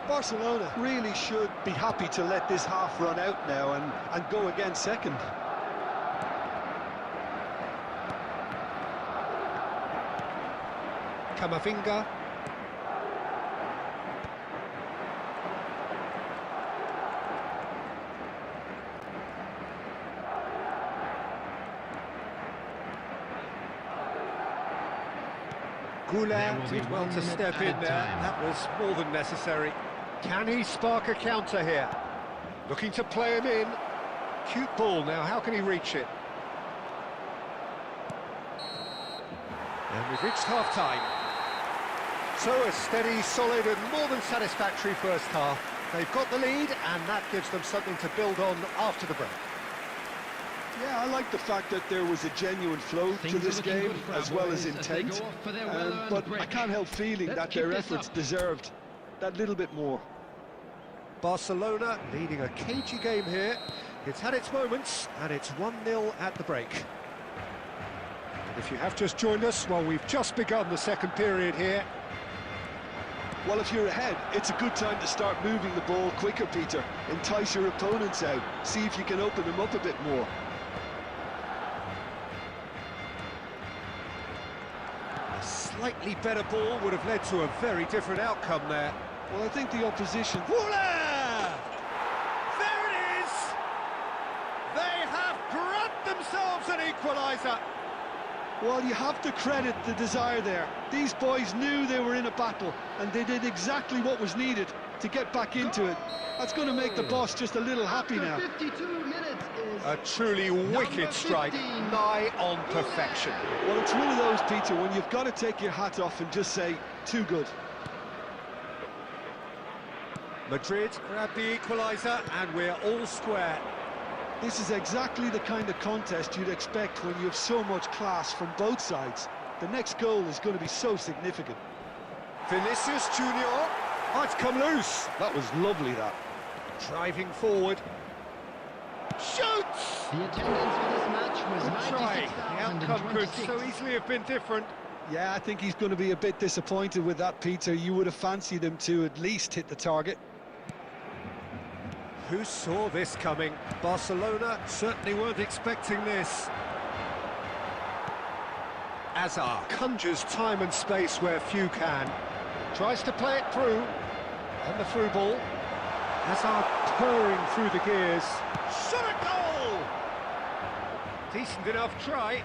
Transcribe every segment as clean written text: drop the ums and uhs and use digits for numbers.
Barcelona really should be happy to let this half run out now and go again second. Camavinga. Goulart did well to step in there. That was more than necessary. Can he spark a counter here? Looking to play him in. Cute ball now, how can he reach it? And we've reached half-time. So a steady, solid and more than satisfactory first half. They've got the lead and that gives them something to build on after the break. Yeah, I like the fact that there was a genuine flow to this game, as well as intent, but I can't help feeling that their efforts deserved that little bit more. Barcelona leading a cagey game here. It's had its moments, and it's 1-0 at the break. And if you have just joined us, well, we've just begun the second period here. Well, if you're ahead, it's a good time to start moving the ball quicker, Peter. Entice your opponents out, see if you can open them up a bit more. A slightly better ball would have led to a very different outcome there. Well, I think the opposition... Voila! There it is! They have grabbed themselves an equaliser. Well, you have to credit the desire there. These boys knew they were in a battle, and they did exactly what was needed to get back into it. That's going to make the boss just a little happy now. 52 minutes is A truly wicked strike, nigh on perfection. Well, it's one of those, Peter, when you've got to take your hat off and just say, too good. Madrid grab the equaliser, and we're all square. This is exactly the kind of contest you'd expect when you have so much class from both sides. The next goal is going to be so significant. Vinicius Junior. Oh, it's come loose. That was lovely, that. Driving forward. Shoots! the attendance for this match was Good try. The outcome could 96,026. so easily have been different. Yeah, I think he's going to be a bit disappointed with that, Peter. You would have fancied him to at least hit the target. Who saw this coming? Barcelona certainly weren't expecting this. Hazard conjures time and space where few can. Tries to play it through. And the through ball. Hazard purring through the gears. Shot a goal! Decent enough try.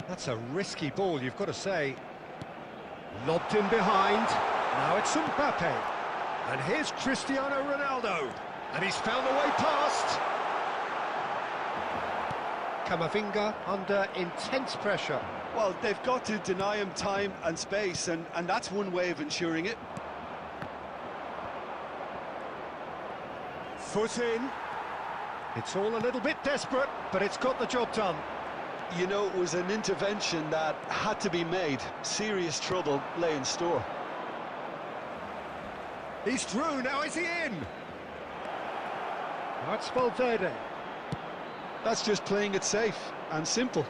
That's a risky ball, you've got to say. Lobbed in behind. Now it's Mbappe. And here's Cristiano Ronaldo. And he's found a way past. Camavinga under intense pressure. Well, they've got to deny him time and space, and that's one way of ensuring it. Foot in. It's all a little bit desperate, but it's got the job done. You know, it was an intervention that had to be made. Serious trouble lay in store. He's through, now is he in? That's Valverde. That's just playing it safe and simple.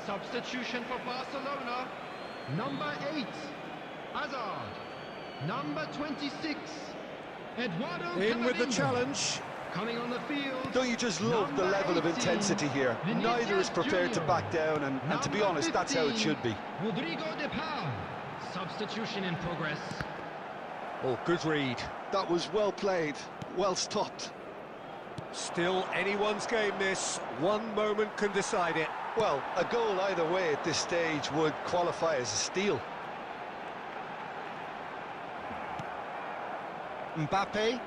Substitution for Barcelona. Number 8, Hazard. Number 26, Eduardo In with the Camavinga. challenge. Coming on the field. Don't you just love the Number level of 18, intensity here? Neither is prepared to Junior. back down, and to be Number honest, that's how it 15, should be. Rodrigo de Paul. Substitution in progress. Oh, good read. That was well played, well stopped. Still anyone's game this. One moment can decide it. Well, a goal either way at this stage would qualify as a steal. Mbappe.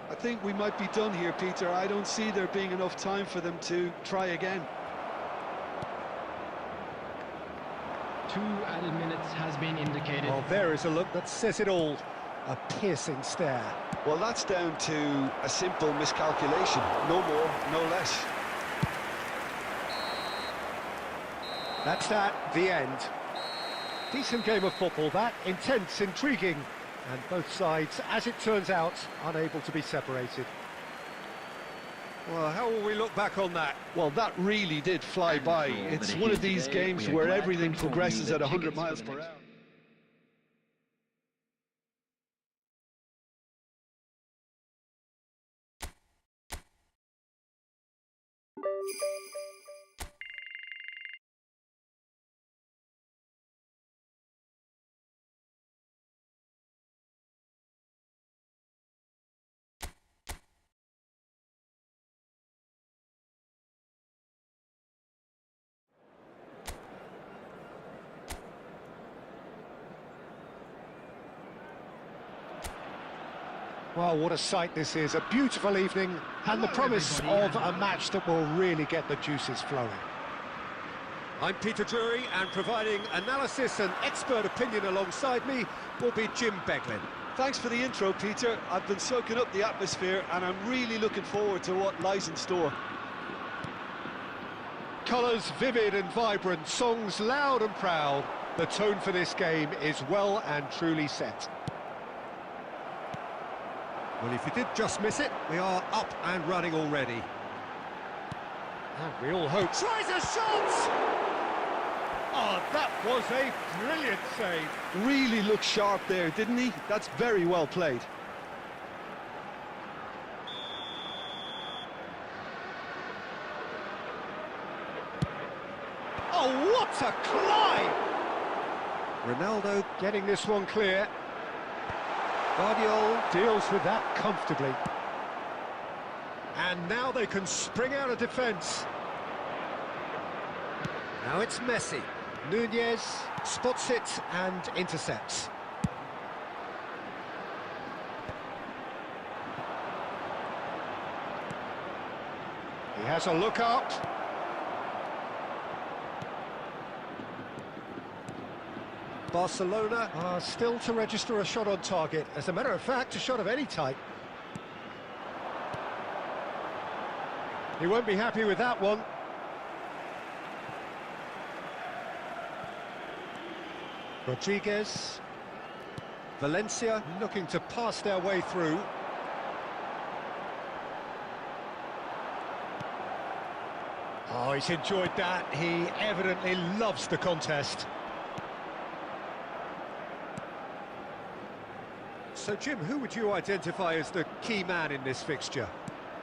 I think we might be done here, Peter. I don't see there being enough time for them to try again. 2 added minutes has been indicated. Well, there is a look that says it all. A piercing stare. Well, that's down to a simple miscalculation. No more, no less. That's that, the end. Decent game of football, that. Intense, intriguing. And both sides, as it turns out, unable to be separated. Well, how will we look back on that? Well, that really did fly by. It's one of these games where everything progresses at 100 miles per hour. Well, what a sight this is. A beautiful evening and the promise of a match that will really get the juices flowing. I'm Peter Drury, and providing analysis and expert opinion alongside me will be Jim Beglin. Thanks for the intro, Peter. I've been soaking up the atmosphere and I'm really looking forward to what lies in store. Colours vivid and vibrant, songs loud and proud. The tone for this game is well and truly set. Well, if you did just miss it, we are up and running already. And we all hope... Tries a shot! Oh, that was a brilliant save. Really looked sharp there, didn't he? That's very well played. Oh, what a climb! Ronaldo getting this one clear. Guardiola deals with that comfortably. And now they can spring out of defence. Now it's Messi. Nunez spots it and intercepts. He has a look up. Barcelona are still to register a shot on target. As a matter of fact, a shot of any type. He won't be happy with that one. Rodriguez. Valencia looking to pass their way through. Oh, he's enjoyed that. He evidently loves the contest. So, Jim, who would you identify as the key man in this fixture?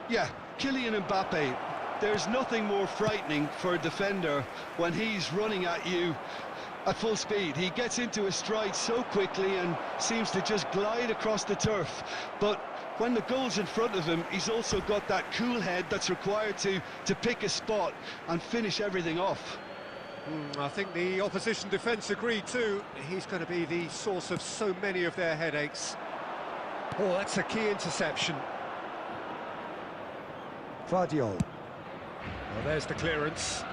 Yeah, Kylian Mbappe. There's nothing more frightening for a defender when he's running at you at full speed. He gets into his stride so quickly and seems to just glide across the turf. But when the goal's in front of him, he's also got that cool head that's required to pick a spot and finish everything off. I think the opposition defence agree too. He's going to be the source of so many of their headaches. Oh, that's a key interception. Guardiola. Well, there's the clearance.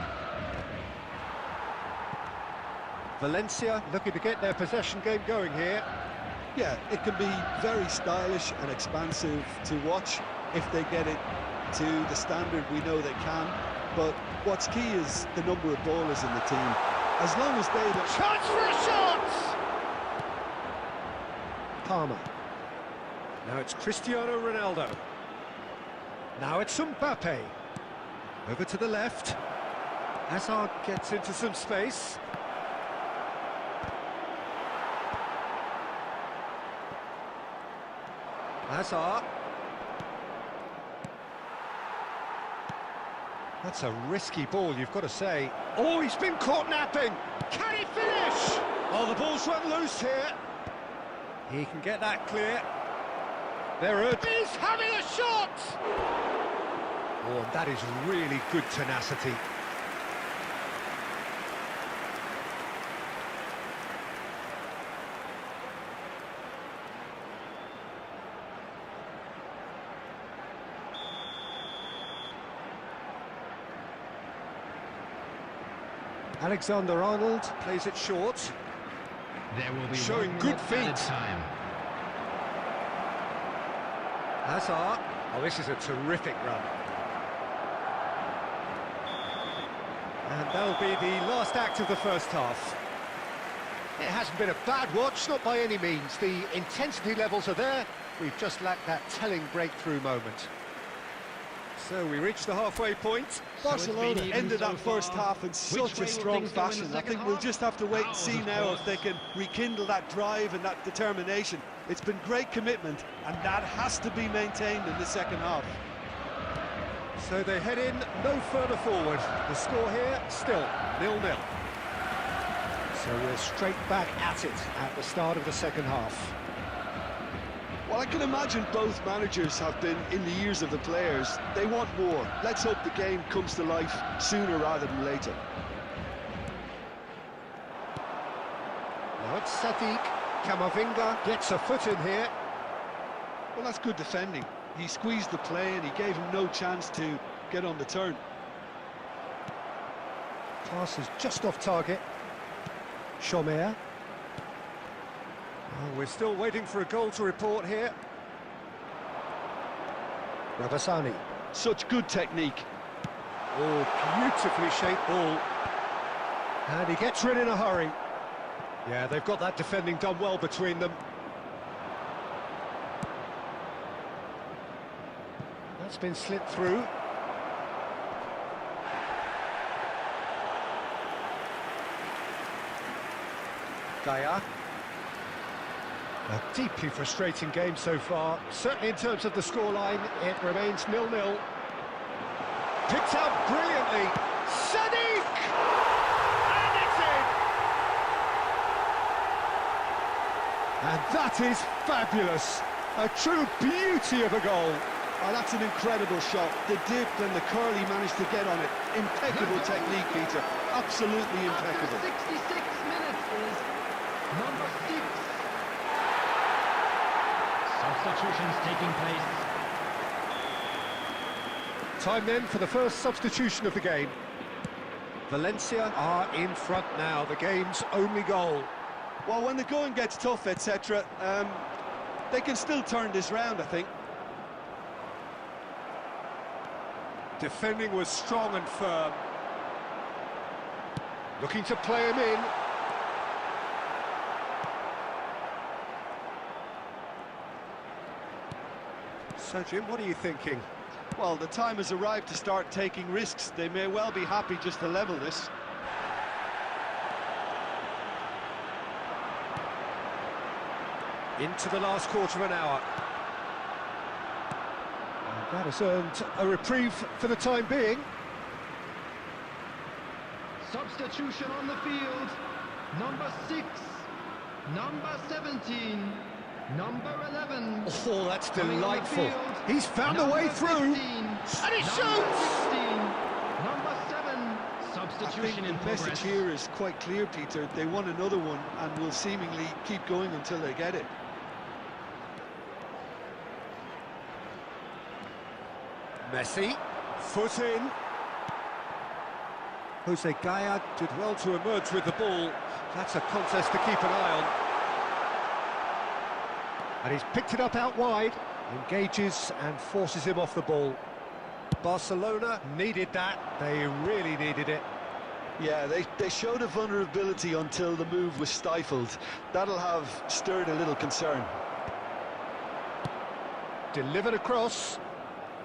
Valencia looking to get their possession game going here. Yeah, it can be very stylish and expansive to watch if they get it to the standard we know they can. But what's key is the number of ballers in the team. As long as they don't... Chance for a shot! Palmer. Now it's Cristiano Ronaldo. Now it's Mbappe. Over to the left. Hazard gets into some space. Hazard. That's a risky ball, you've got to say. Oh, he's been caught napping. Can he finish? Oh, the ball's run loose here. He can get that clear. He's having a shot! Oh, that is really good tenacity. Alexander-Arnold plays it short. There will be showing good feet. Time. Hazard. Oh, this is a terrific run. And that'll be the last act of the first half. It hasn't been a bad watch, not by any means. The intensity levels are there. We've just lacked that telling breakthrough moment. So we reached the halfway point. Barcelona ended that first half in such a strong fashion. I think we'll just have to wait and see now if they can rekindle that drive and that determination. It's been great commitment, and that has to be maintained in the second half. So they head in no further forward. The score here, still 0-0. So we're straight back at it at the start of the second half. Well, I can imagine both managers have been in the ears of the players. They want more. Let's hope the game comes to life sooner rather than later. Now it's Sadiq. Camavinga gets a foot in here. Well, that's good defending. He squeezed the play and he gave him no chance to get on the turn. Pass is just off target. Chomer. Oh, we're still waiting for a goal to report here. Rabasani. Such good technique. Oh, beautifully shaped ball. And he gets rid in a hurry. Yeah, they've got that defending done well between them. That's been slipped through. Gaia. A deeply frustrating game so far. Certainly in terms of the scoreline, it remains 0-0. Picked out brilliantly. Sadiq! And it's in! And that is fabulous. A true beauty of a goal. Oh, that's an incredible shot. The dip and the curl he managed to get on it. Impeccable technique, Peter. Absolutely impeccable. 66 minutes is number 6. Substitutions taking place. Time then for the first substitution of the game. Valencia are in front now, the game's only goal. Well, when the going gets tough, etc., they can still turn this round, I think. Defending was strong and firm. Looking to play him in. So, Jim, what are you thinking? Well, the time has arrived to start taking risks. They may well be happy just to level this. Into the last quarter of an hour. And that has earned a reprieve for the time being. Substitution on the field. Number 6. Number 17. Number 11. Oh, that's delightful. He's found a Number way through. 15. And he Number shoots! 16. Number 7. I Substitution think in the message progress. here is quite clear, Peter. They want another one and will seemingly keep going until they get it. Messi, foot in. Jose Gaia did well to emerge with the ball. That's a contest to keep an eye on. And he's picked it up out wide, engages and forces him off the ball. Barcelona needed that, they really needed it. Yeah, they showed a vulnerability until the move was stifled. That'll have stirred a little concern. Delivered across.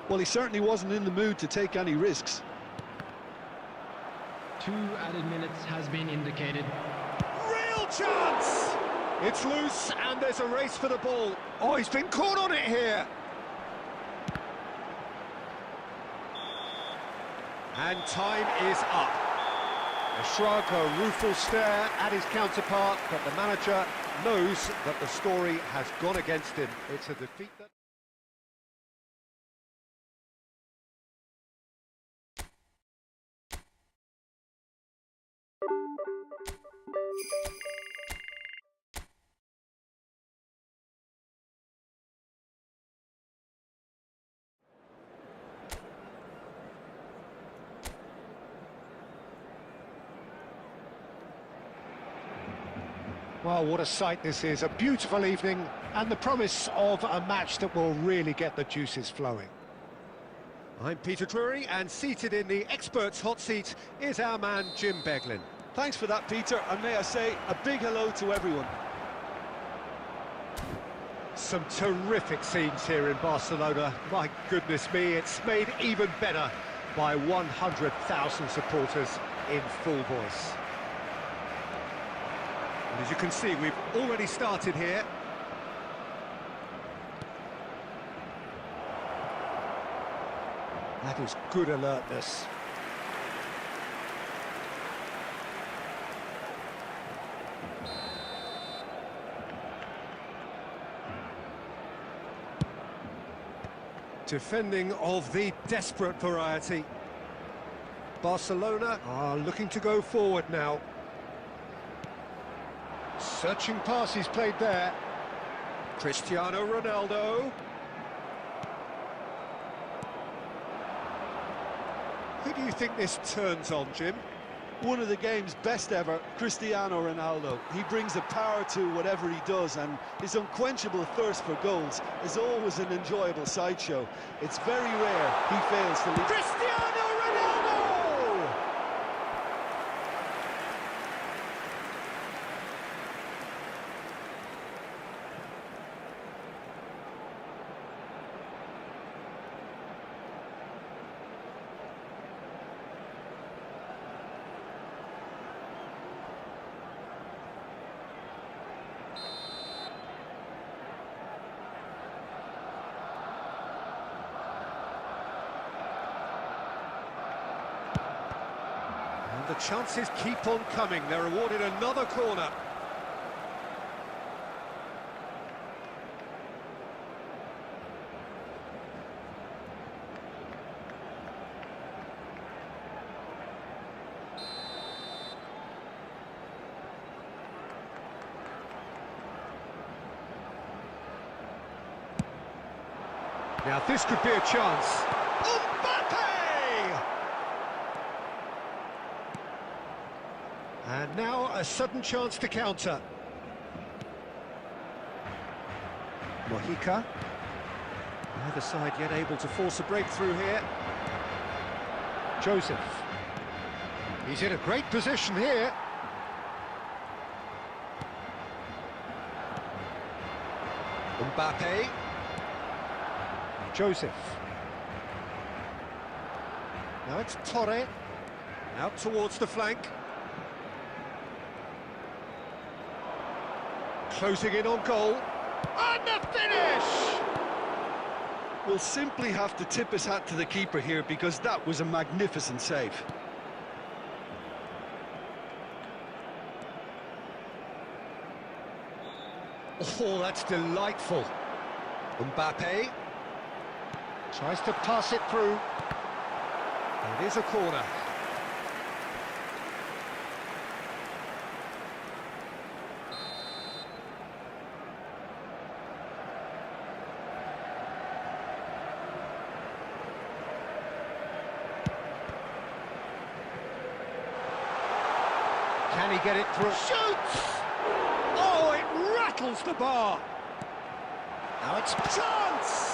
Well, he certainly wasn't in the mood to take any risks. 2 added minutes has been indicated. Real chance! It's loose and there's a race for the ball. Oh, he's been caught on it here. And time is up. A shrug, a rueful stare at his counterpart, but the manager knows that the story has gone against him. It's a defeat that... Well, what a sight this is, a beautiful evening and the promise of a match that will really get the juices flowing. I'm Peter Drury and seated in the experts' hot seat is our man Jim Beglin. Thanks for that, Peter, and may I say a big hello to everyone. Some terrific scenes here in Barcelona. My goodness me, it's made even better by 100,000 supporters in full voice. And as you can see, we've already started here. That is good alertness. Defending of the desperate variety. Barcelona are looking to go forward now. Searching pass he's played there. Cristiano Ronaldo. Who do you think this turns on, Jim? One of the game's best ever, Cristiano Ronaldo. He brings a power to whatever he does, and his unquenchable thirst for goals is always an enjoyable sideshow. It's very rare he fails to lead. Cristiano Ronaldo! The chances keep on coming. They're awarded another corner. Now this could be a chance. And now a sudden chance to counter. Mojica. Neither side yet able to force a breakthrough here. Joseph. He's in a great position here. Mbappe. Joseph. Now it's Torre. Out towards the flank. Closing in on goal. And the finish! We'll simply have to tip his hat to the keeper here, because that was a magnificent save. Oh, that's delightful. Mbappe tries to pass it through. It is a corner. Can he get it through? Shoots! Oh, it rattles the bar. Now it's a chance!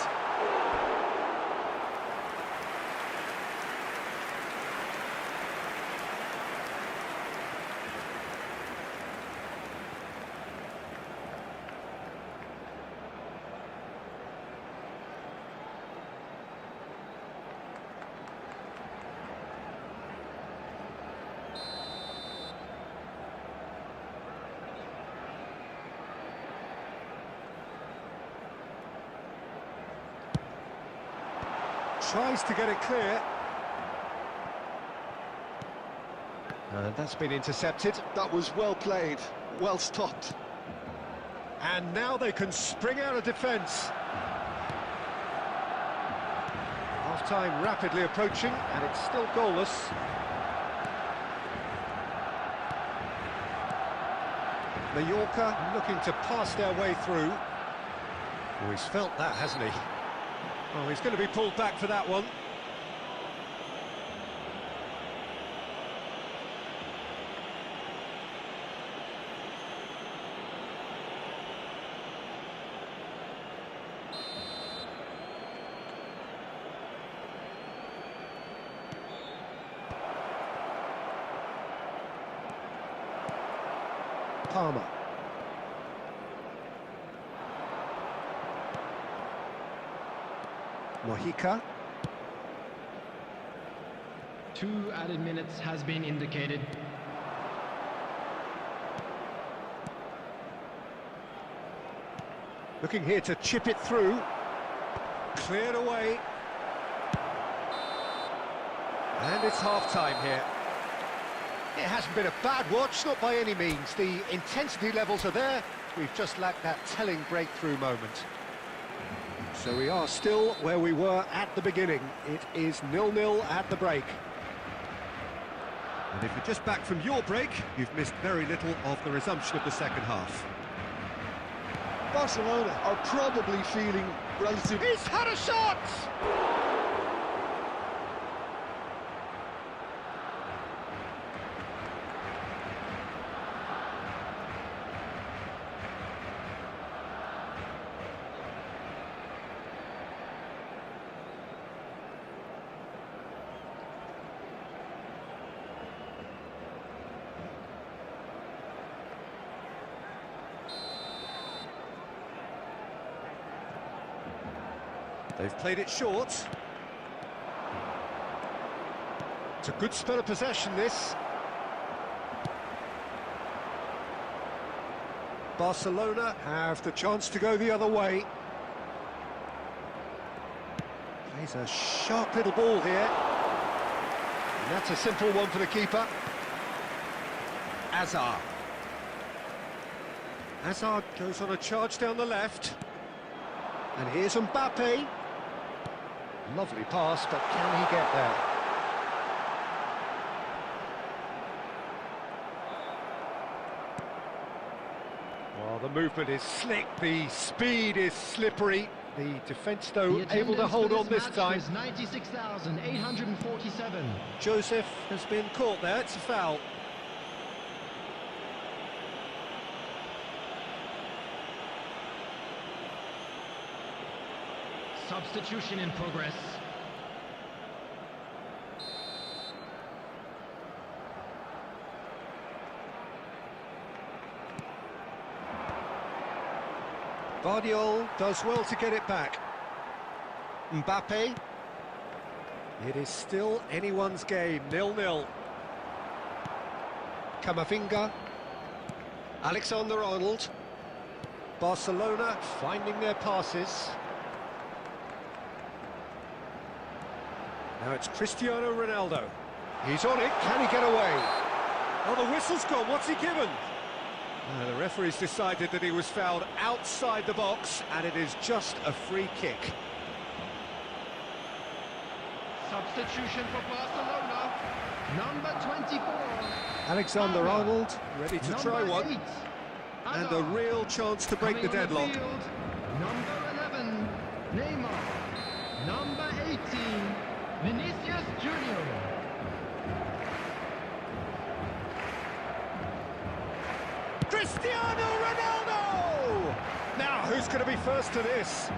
Tries to get it clear. And that's been intercepted. That was well played, well stopped. And now they can spring out of defence. Half-time rapidly approaching, and it's still goalless. Mallorca looking to pass their way through. Oh, he's felt that, hasn't he? Oh, he's going to be pulled back for that one. Palmer. Mojica. 2 added minutes has been indicated. Looking here to chip it through. Cleared away. And it's half-time here. It hasn't been a bad watch, not by any means. The intensity levels are there. We've just lacked that telling breakthrough moment. So we are still where we were at the beginning. It is 0-0 at the break. And if you're just back from your break, you've missed very little of the resumption of the second half. Barcelona are probably feeling relatively... He's had a shot! They've played it short. It's a good spell of possession, this. Barcelona have the chance to go the other way. Plays a sharp little ball here. And that's a simple one for the keeper. Hazard. Hazard goes on a charge down the left. And here's Mbappe. Lovely pass, but can he get there? Well, the movement is slick, the speed is slippery. The defence, though, able to hold on this time. 96,847. Joseph has been caught there, it's a foul. Substitution in progress. Guardiola does well to get it back. Mbappe. It is still anyone's game, 0-0. Camavinga. Alexander-Arnold. Barcelona finding their passes. Now it's Cristiano Ronaldo. He's on it, can he get away? Oh, the whistle's gone, what's he given? The referee's decided that he was fouled outside the box, and it is just a free kick. Substitution for Barcelona. Number 24. Alexander-Arnold ready to try one. 8. And a real chance to break the deadlock. Number 11, Neymar. Number 18, Vinicius Junior. Cristiano Ronaldo! Now, who's going to be first to this?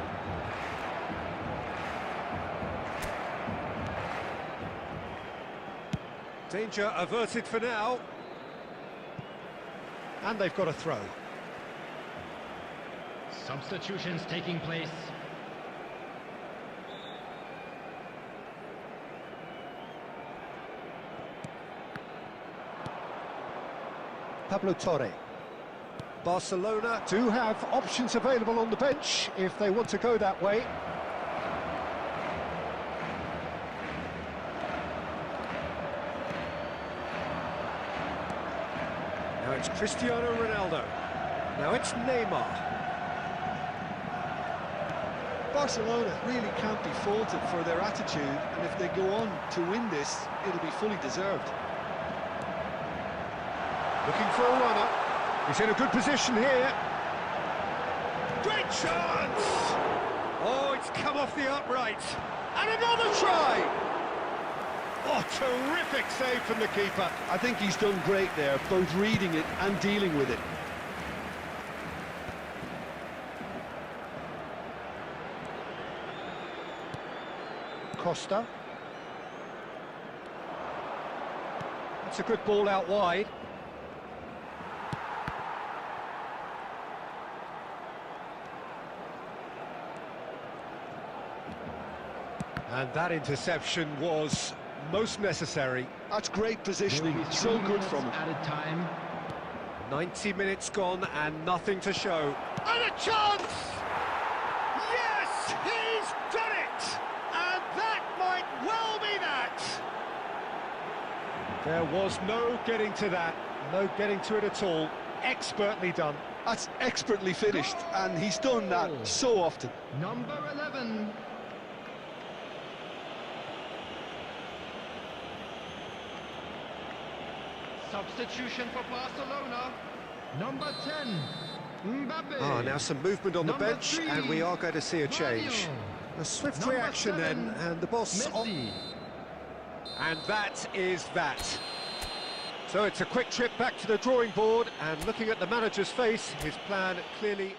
Danger averted for now. And they've got a throw. Substitutions taking place. Pablo Torre. Barcelona do have options available on the bench if they want to go that way. Now it's Cristiano Ronaldo. Now it's Neymar. Barcelona really can't be faulted for their attitude, and if they go on to win this, it'll be fully deserved. Looking for a runner. He's in a good position here. Great chance! Oh, it's come off the upright. And another try! Oh, terrific save from the keeper. I think he's done great there, both reading it and dealing with it. Costa. That's a good ball out wide. And that interception was most necessary. That's great positioning, Maybe so 3 good from him. minutes at a time. 90 minutes gone and nothing to show. And a chance! Yes, he's done it! And that might well be that! There was no getting to that, no getting to it at all. Expertly done. That's expertly finished, and he's done that so often. Number 11. Substitution for Barcelona. Number 10. Mbappe. Ah, now some movement on the Number bench, 3, and we are going to see a change. Mario. A swift Number reaction 7, then, and the boss... Messi. And that is that. So it's a quick trip back to the drawing board, and looking at the manager's face, his plan clearly...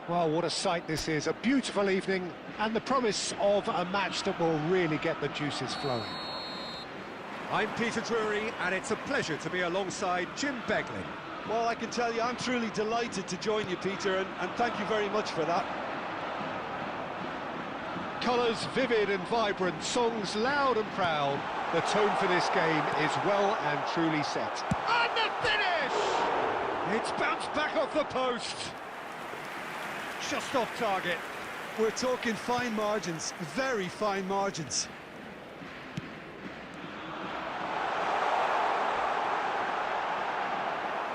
Well, what a sight this is, a beautiful evening, and the promise of a match that will really get the juices flowing. I'm Peter Drury, and it's a pleasure to be alongside Jim Beglin. Well, I can tell you, I'm truly delighted to join you, Peter, and thank you very much for that. Colours vivid and vibrant, songs loud and proud. The tone for this game is well and truly set. And the finish! It's bounced back off the post. Just off target. We're talking fine margins, very fine margins.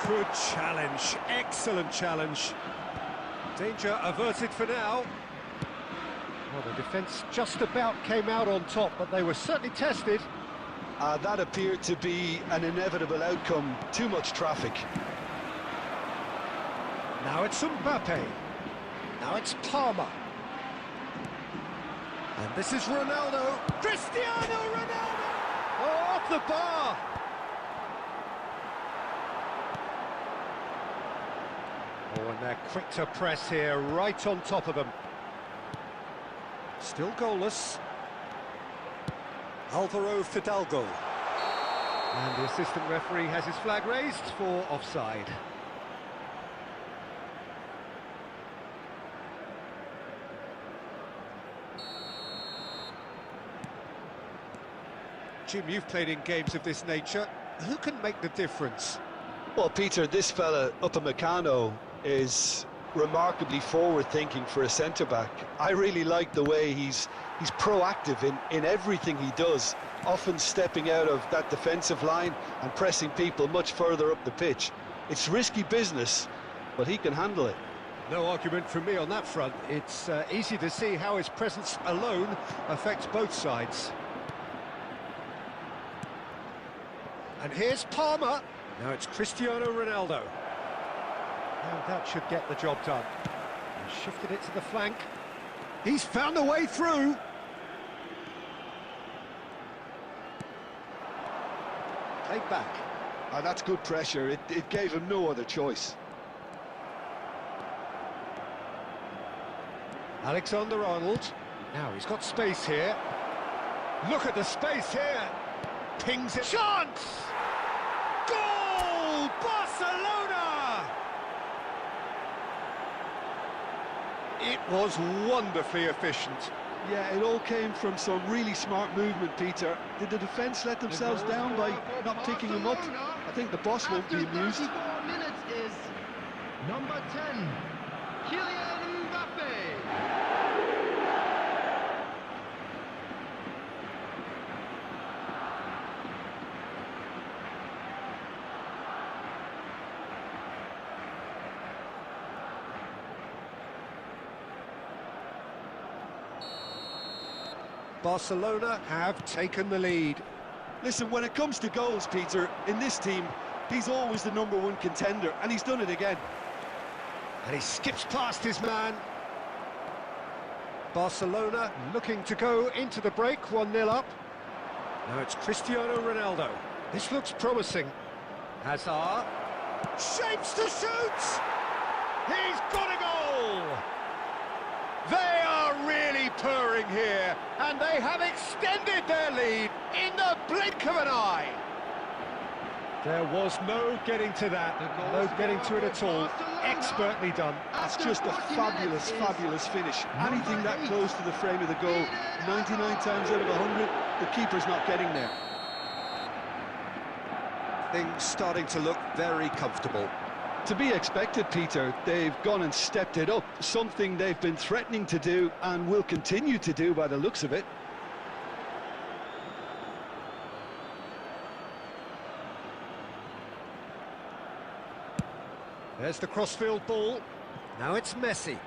Good challenge, excellent challenge. Danger averted for now. Well, the defence just about came out on top, but they were certainly tested. That appeared to be an inevitable outcome, too much traffic. Now it's Mbappe. Now it's Palmer. And this is Ronaldo. Cristiano Ronaldo! Oh, off the bar! Oh, and they're quick to press here, right on top of them. Still goalless. Alvaro Fidalgo. And the assistant referee has his flag raised for offside. Jim, you've played in games of this nature. Who can make the difference? Well, Peter, this fella, Upamecano, is remarkably forward-thinking for a centre-back. I really like the way he's proactive in everything he does, often stepping out of that defensive line and pressing people much further up the pitch. It's risky business, but he can handle it. No argument from me on that front. It's easy to see how his presence alone affects both sides. And here's Palmer. Now it's Cristiano Ronaldo. And that should get the job done. He's shifted it to the flank. He's found a way through. Played back. That's good pressure. It gave him no other choice. Alexander-Arnold. Now he's got space here. Look at the space here. Pings it. Chance! Goal! Barcelona! It was wonderfully efficient. Yeah, it all came from some really smart movement, Peter. Did the defence let themselves down by not picking him up? I think the boss won't be amused. After 34 minutes is number 10, Kylian Mbappe. Barcelona have taken the lead. Listen, when it comes to goals, Peter, in this team, he's always the #1 contender, and he's done it again. And he skips past his man. Barcelona looking to go into the break, 1-0 up. Now it's Cristiano Ronaldo. This looks promising. Hazard shapes to shoot! He's got a goal! They are really purring here, and they have extended their lead in the blink of an eye. There was no getting to that, no getting to it at all. Expertly done. That's just a fabulous, fabulous finish. Anything that close to the frame of the goal, 99 times out of 100, the keeper's not getting there. Things starting to look very comfortable. To be expected, Peter. They've gone and stepped it up, something they've been threatening to do and will continue to do by the looks of it. There's the crossfield ball. Now it's Messi.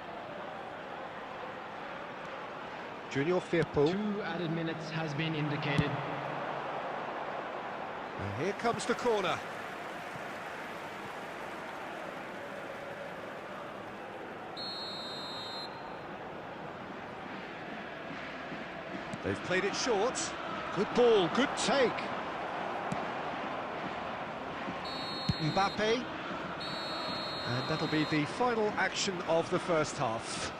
Junior Firpo. 2 added minutes has been indicated. And here comes the corner. They've played it short. Good ball, good take. Mbappe. And that'll be the final action of the first half.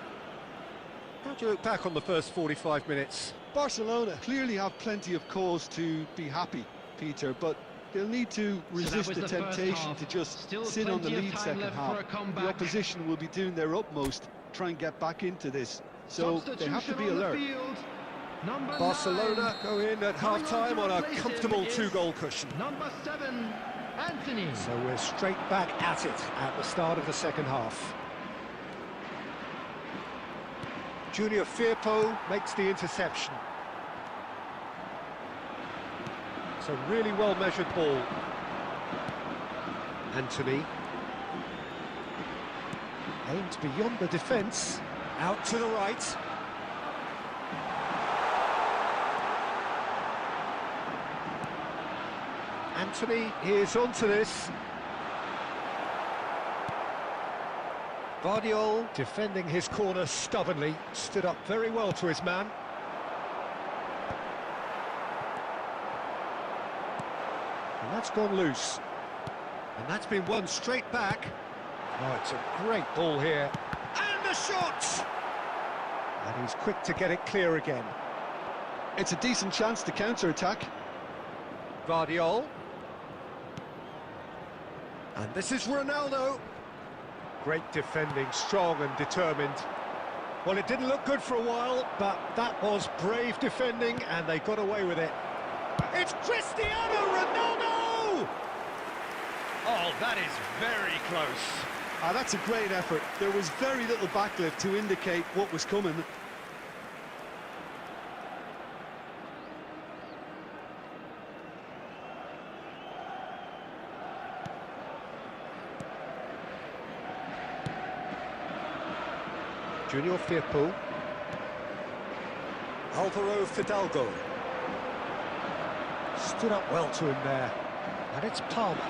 How do you look back on the first 45 minutes? Barcelona clearly have plenty of cause to be happy, Peter, but they'll need to resist the temptation to just sit on the lead second half. The opposition will be doing their utmost to try and get back into this, so they have to be alert. Barcelona go in at half-time on a comfortable 2-goal cushion. Number 7, Anthony. So we're straight back at it at the start of the second half. Junior Firpo makes the interception. It's a really well-measured ball. Anthony. Aimed beyond the defence. Out to the right. Anthony is onto this. Guardiola defending his corner stubbornly, stood up very well to his man. And that's gone loose. And that's been won straight back. Oh, it's a great ball here. And a shot! And he's quick to get it clear again. It's a decent chance to counter-attack. Guardiola. And this is Ronaldo. Great defending, strong and determined. Well, it didn't look good for a while, but that was brave defending, and they got away with it. It's Cristiano Ronaldo! Oh, that is very close. That's a great effort. There was very little backlift to indicate what was coming. Junior Firpo. Alvaro Fidalgo. Stood up well to him there. And it's Palmer.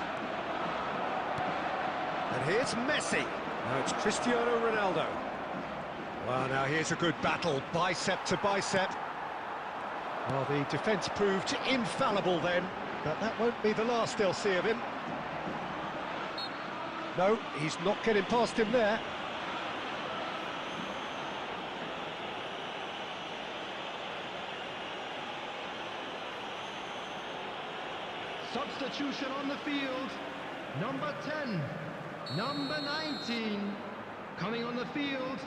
And here's Messi. Now it's Cristiano Ronaldo. Well, now here's a good battle, bicep to bicep. Well, the defence proved infallible then, but that won't be the last they'll see of him. No, he's not getting past him there. Substitution on the field. Number 10, number 19. Coming on the field,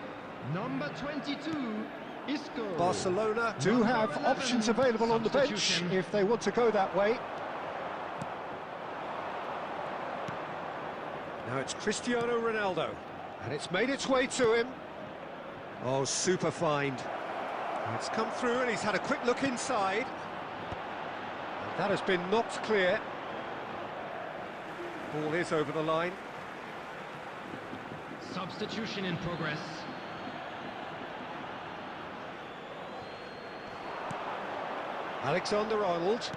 number 22, Isco. Barcelona do have options available on the bench if they want to go that way. Now it's Cristiano Ronaldo, and it's made its way to him. Oh, super find. It's come through and he's had a quick look inside. That has been knocked clear. Ball is over the line. Substitution in progress. Alexander-Arnold.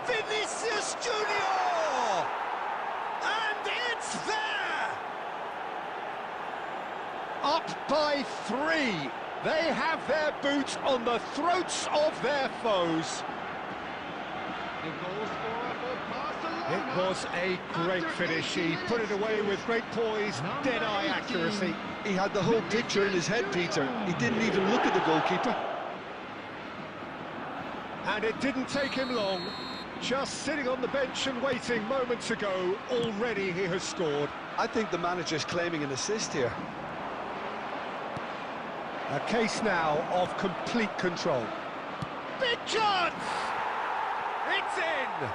Vinicius Junior! And it's there! by 3. They have their boot on the throats of their foes. The goal scorer for Barcelona. It was a great finish. He put it away with great poise, dead-eye accuracy. He had the whole picture in his head, Peter. He didn't even look at the goalkeeper. And it didn't take him long. Just sitting on the bench and waiting moments ago, already he has scored. I think the manager's claiming an assist here. A case now of complete control. Big chance! It's in!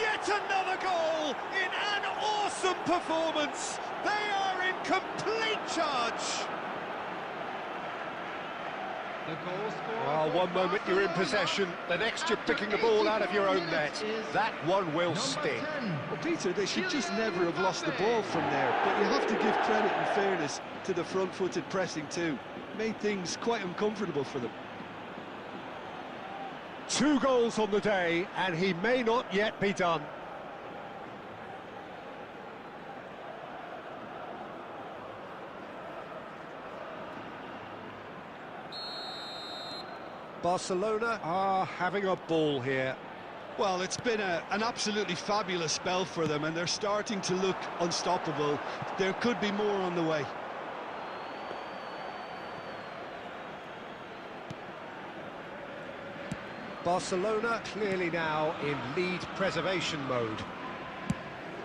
Yet another goal in an awesome performance! They are in complete charge! The goal scorer Well, for one moment you're in Barcelona. possession, the next you're picking the ball out of your own net. That one will Number sting. 10. Well, Peter, they should just never have lost the ball from there, but you have to give credit and fairness to the front-footed pressing too. Made things quite uncomfortable for them. 2 goals on the day, and he may not yet be done. Barcelona are having a ball here. Well, it's been an absolutely fabulous spell for them, and they're starting to look unstoppable. There could be more on the way. Barcelona clearly now in lead preservation mode.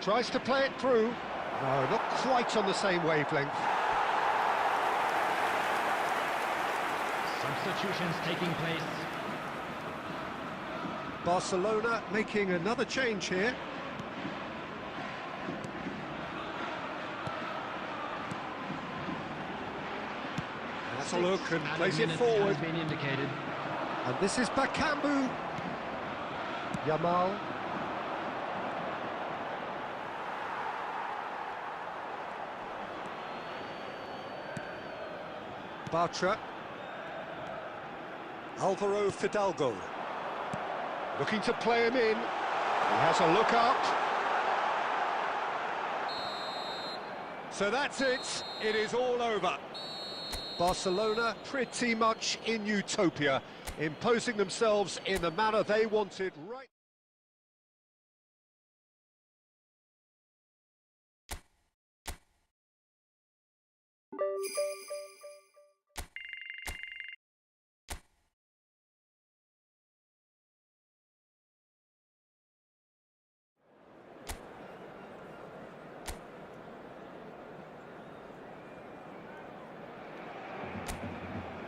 Tries to play it through. No, not quite on the same wavelength. Substitutions taking place. Barcelona making another change here. That's a look and Added place it minutes forward. has been indicated. And this is Bakambu. Yamal. Bartra. Alvaro Fidalgo. Looking to play him in. He has a look up. So that's it. It is all over. Barcelona pretty much in utopia, imposing themselves in the manner they wanted right.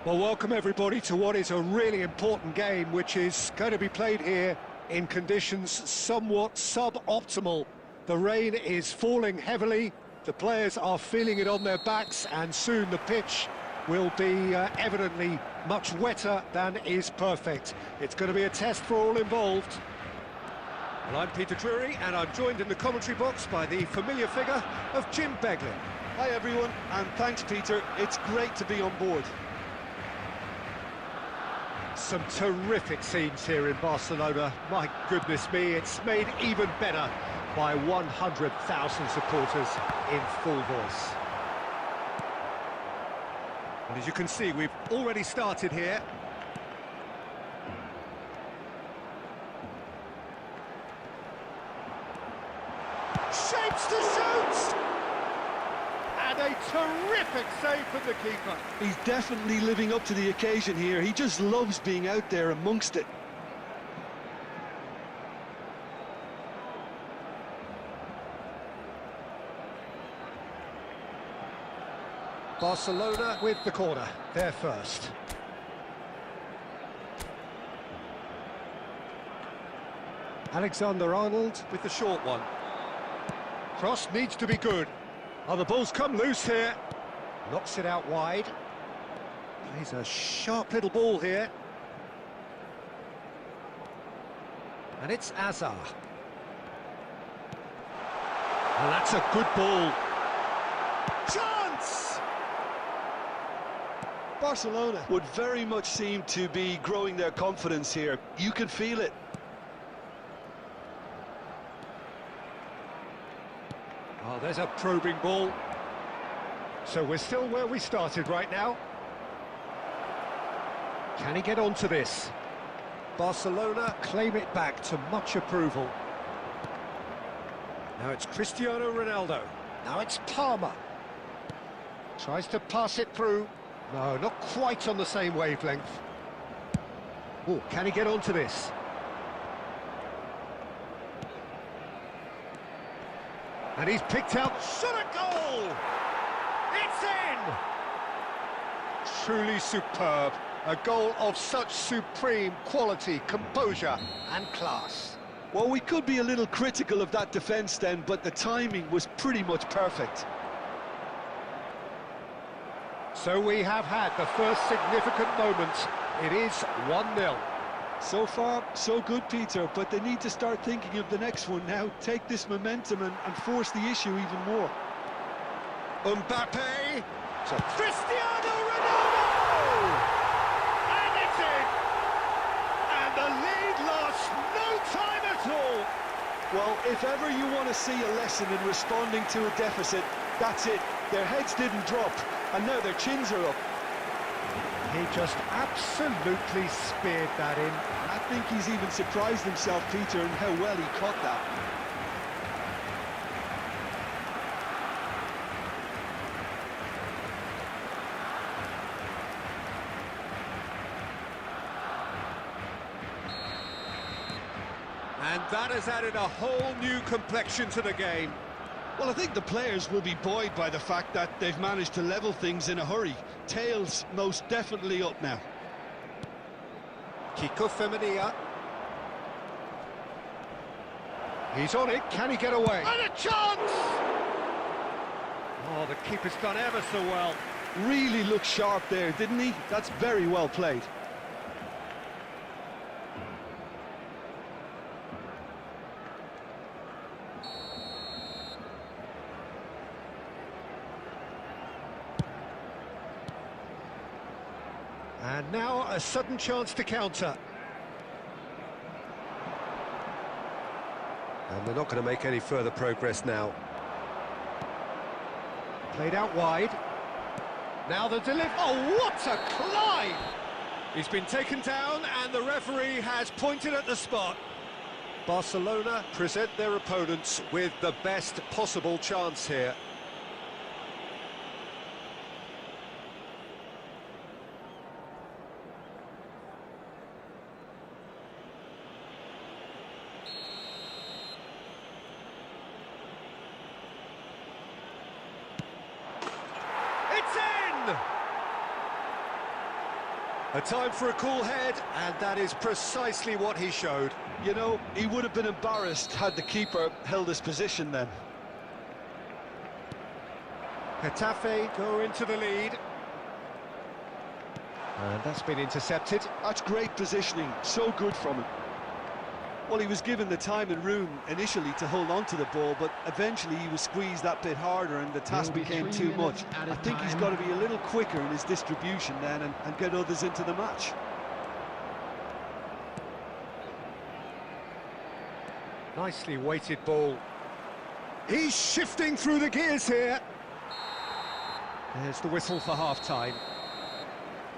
Well, welcome everybody to what is a really important game, which is going to be played here in conditions somewhat suboptimal. The rain is falling heavily, the players are feeling it on their backs, and soon the pitch will be evidently much wetter than is perfect. It's going to be a test for all involved. Well, I'm Peter Drury, and I'm joined in the commentary box by the familiar figure of Jim Beglin. Hi everyone, and thanks Peter, it's great to be on board. Some terrific scenes here in Barcelona. My goodness me, it's made even better by 100,000 supporters in full voice. And as you can see, we've already started here. Shapes to shoot! And a terrific save from the keeper. He's definitely living up to the occasion here. He just loves being out there amongst it. Barcelona with the corner, they're first. Alexander-Arnold with the short one. Cross needs to be good. Oh, the ball's come loose here. Knocks it out wide. Plays a sharp little ball here. And it's Azar. Well, that's a good ball. Chance! Barcelona would very much seem to be growing their confidence here. You can feel it. Oh, there's a probing ball. So we're still where we started right now. Can he get onto this? Barcelona claim it back to much approval. Now it's Cristiano Ronaldo. Now it's Palmer. Tries to pass it through. No, not quite on the same wavelength. Oh, can he get onto this? And he's picked out. Shot a goal! It's in! Truly superb. A goal of such supreme quality, composure and class. Well, we could be a little critical of that defence then, but the timing was pretty much perfect. So we have had the first significant moment. It is 1-0. So far, so good, Peter, but they need to start thinking of the next one now. Take this momentum and force the issue even more. Mbappe to Cristiano Ronaldo! And it's in! And the lead lasts no time at all! Well, if ever you want to see a lesson in responding to a deficit, that's it. Their heads didn't drop, and now their chins are up. He just absolutely speared that in. I think he's even surprised himself, Peter, in how well he caught that. And that has added a whole new complexion to the game. Well, I think the players will be buoyed by the fact that they've managed to level things in a hurry. Tails most definitely up now. Kiko Femenia. He's on it, can he get away? And a chance! Oh, the keeper's done ever so well. Really looked sharp there, didn't he? That's very well played. And now a sudden chance to counter. And they're not going to make any further progress now. Played out wide. Now the delivery. Oh, what a climb! He's been taken down and the referee has pointed at the spot. Barcelona present their opponents with the best possible chance here. A time for a cool head, and that is precisely what he showed. You know, he would have been embarrassed had the keeper held his position then. Getafe go into the lead. And that's been intercepted. That's great positioning, so good from him. Well, he was given the time and room initially to hold on to the ball, but eventually he was squeezed that bit harder and the task became too much. I think he's got to be a little quicker in his distribution then and get others into the match. Nicely weighted ball. He's shifting through the gears here. There's the whistle for half-time.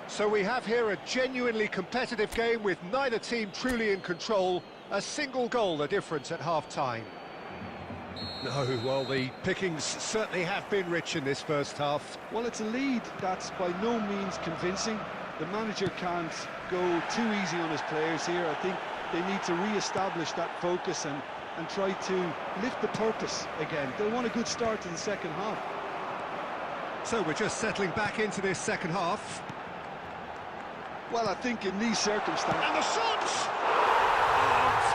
So we have here a genuinely competitive game with neither team truly in control. A single goal the difference at half-time. No, well, the pickings certainly have been rich in this first half. Well, it's a lead that's by no means convincing. The manager can't go too easy on his players here. I think they need to re-establish that focus and try to lift the purpose again. They'll want a good start to the second half. So we're just settling back into this second half. Well, I think in these circumstances... And the shot!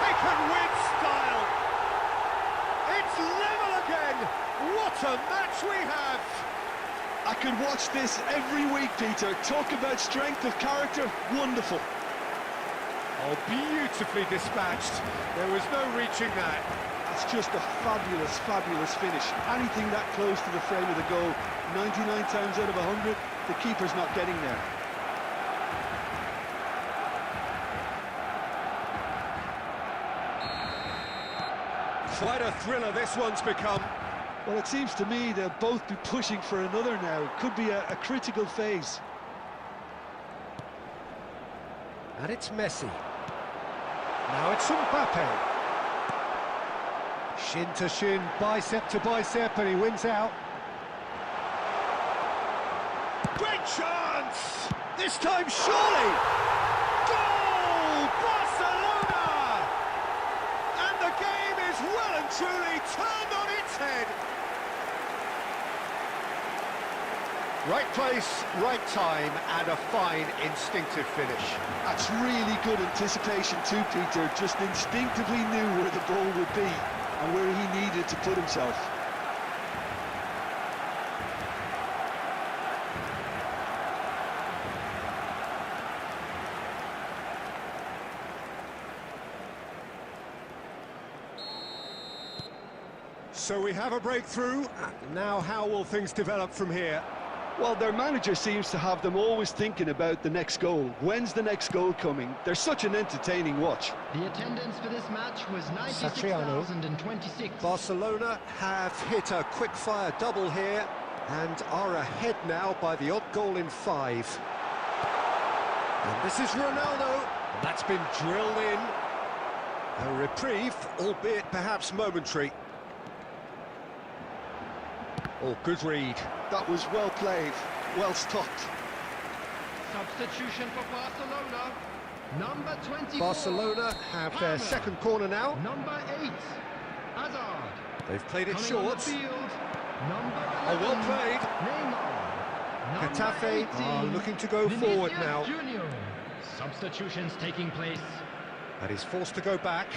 Taken with style. It's level again. What a match we have. I could watch this every week, Peter. Talk about strength of character. Wonderful. Oh, beautifully dispatched. There was no reaching that. That's just a fabulous, fabulous finish. Anything that close to the frame of the goal, 99 times out of 100, the keeper's not getting there. Quite a thriller this one's become. Well, it seems to me they'll both be pushing for another now. Could be a critical phase. And it's Messi. Now it's Mbappe. Shin to shin, bicep to bicep, and he wins out. Great chance! This time surely! Goal! Barcelona! And the game is well and truly turned on its head. Right place, right time, and a fine instinctive finish. That's really good anticipation too, Peter. Just instinctively knew where the ball would be and where he needed to put himself. So we have a breakthrough. Now how will things develop from here? Well, their manager seems to have them always thinking about the next goal. When's the next goal coming? They're such an entertaining watch. The attendance for this match was 96,026. Barcelona have hit a quick-fire double here and are ahead now by the odd goal in 5. And this is Ronaldo. That's been drilled in. A reprieve, albeit perhaps momentary. Oh, good read. That was well played, well stopped. Substitution for Barcelona. Number 24. Barcelona have their second corner now. Number 8. Hazard. They've played it Coming on the short. field. Number 11. Oh, well played. Neymar. Getafe are looking to go forward now. Junior. Substitutions taking place. And he's forced to go back.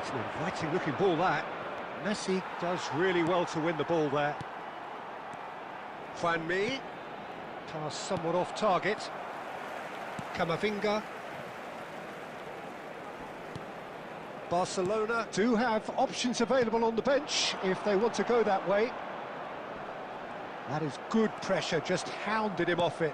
It's an inviting looking ball, that. Messi does really well to win the ball there. Juan Mi. Pass somewhat off target. Camavinga. Barcelona do have options available on the bench if they want to go that way. That is good pressure, just hounded him off it.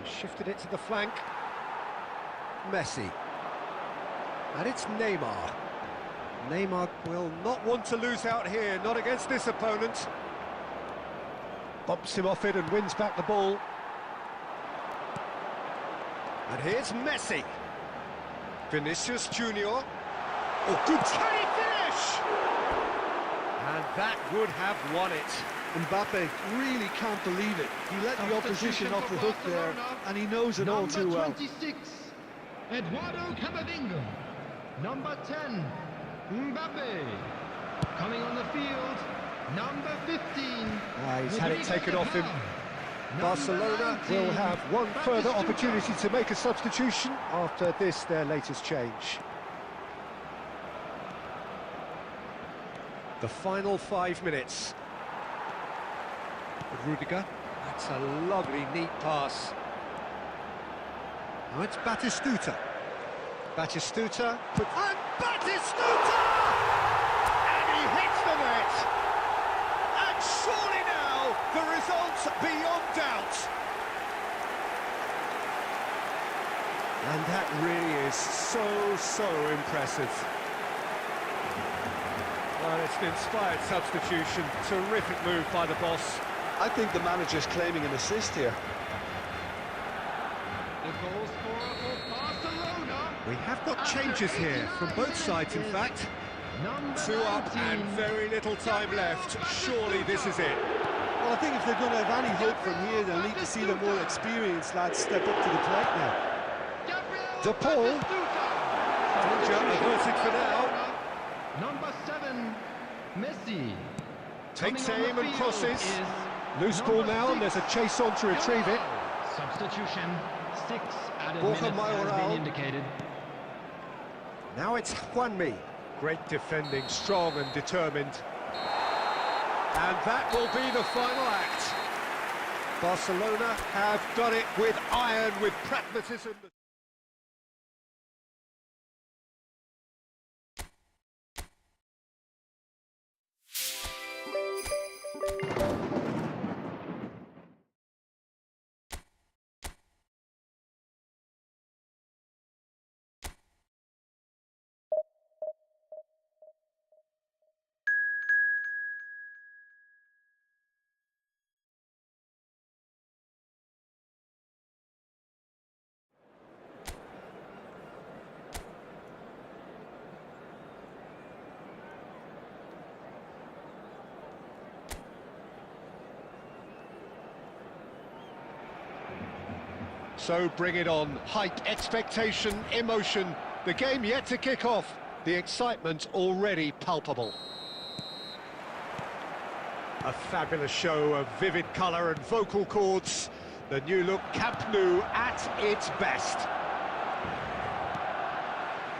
Shifted it to the flank. Messi. And it's Neymar. Neymar will not want to lose out here, not against this opponent. Bumps him off it and wins back the ball. And here's Messi. Vinicius Junior. Oh, good tiny finish! And that would have won it. Mbappe really can't believe it. He let the opposition off the hook there, and he knows it all too well. Number 26, Eduardo Camavinga. Number 10, Mbappe. Coming on the field, number 15. He's had it taken off him. Barcelona will have one further opportunity to make a substitution after this, their latest change. The final 5 minutes. Rudiger, that's a lovely, neat pass. Now it's Batistuta. Batistuta, and Batistuta! And he hits the net! And surely now, the result's beyond doubt. And that really is so impressive. Well, it's an inspired substitution. Terrific move by the boss. I think the manager's claiming an assist here. The goal scorer for Barcelona. We have got changes here from both sides, in fact. Number 2 up 19. and very little time left. Surely this is it. Well, I think if they're going to have any hope from here, they'll need to see the more experienced lads step up to the plate now. De Paul. Danger averted for now. Number 7, Messi. Takes Coming on aim the and field crosses. is Loose ball number now, and 6, there's a chase on to retrieve it. Substitution, 6 added Borja minutes has Mayoral. been indicated. Now it's Juan Mi. Great defending, strong and determined. And that will be the final act. Barcelona have done it with iron, with pragmatism. So bring it on. Hype, expectation, emotion. The game yet to kick off. The excitement already palpable. A fabulous show of vivid colour and vocal cords. The new look Camp Nou at its best.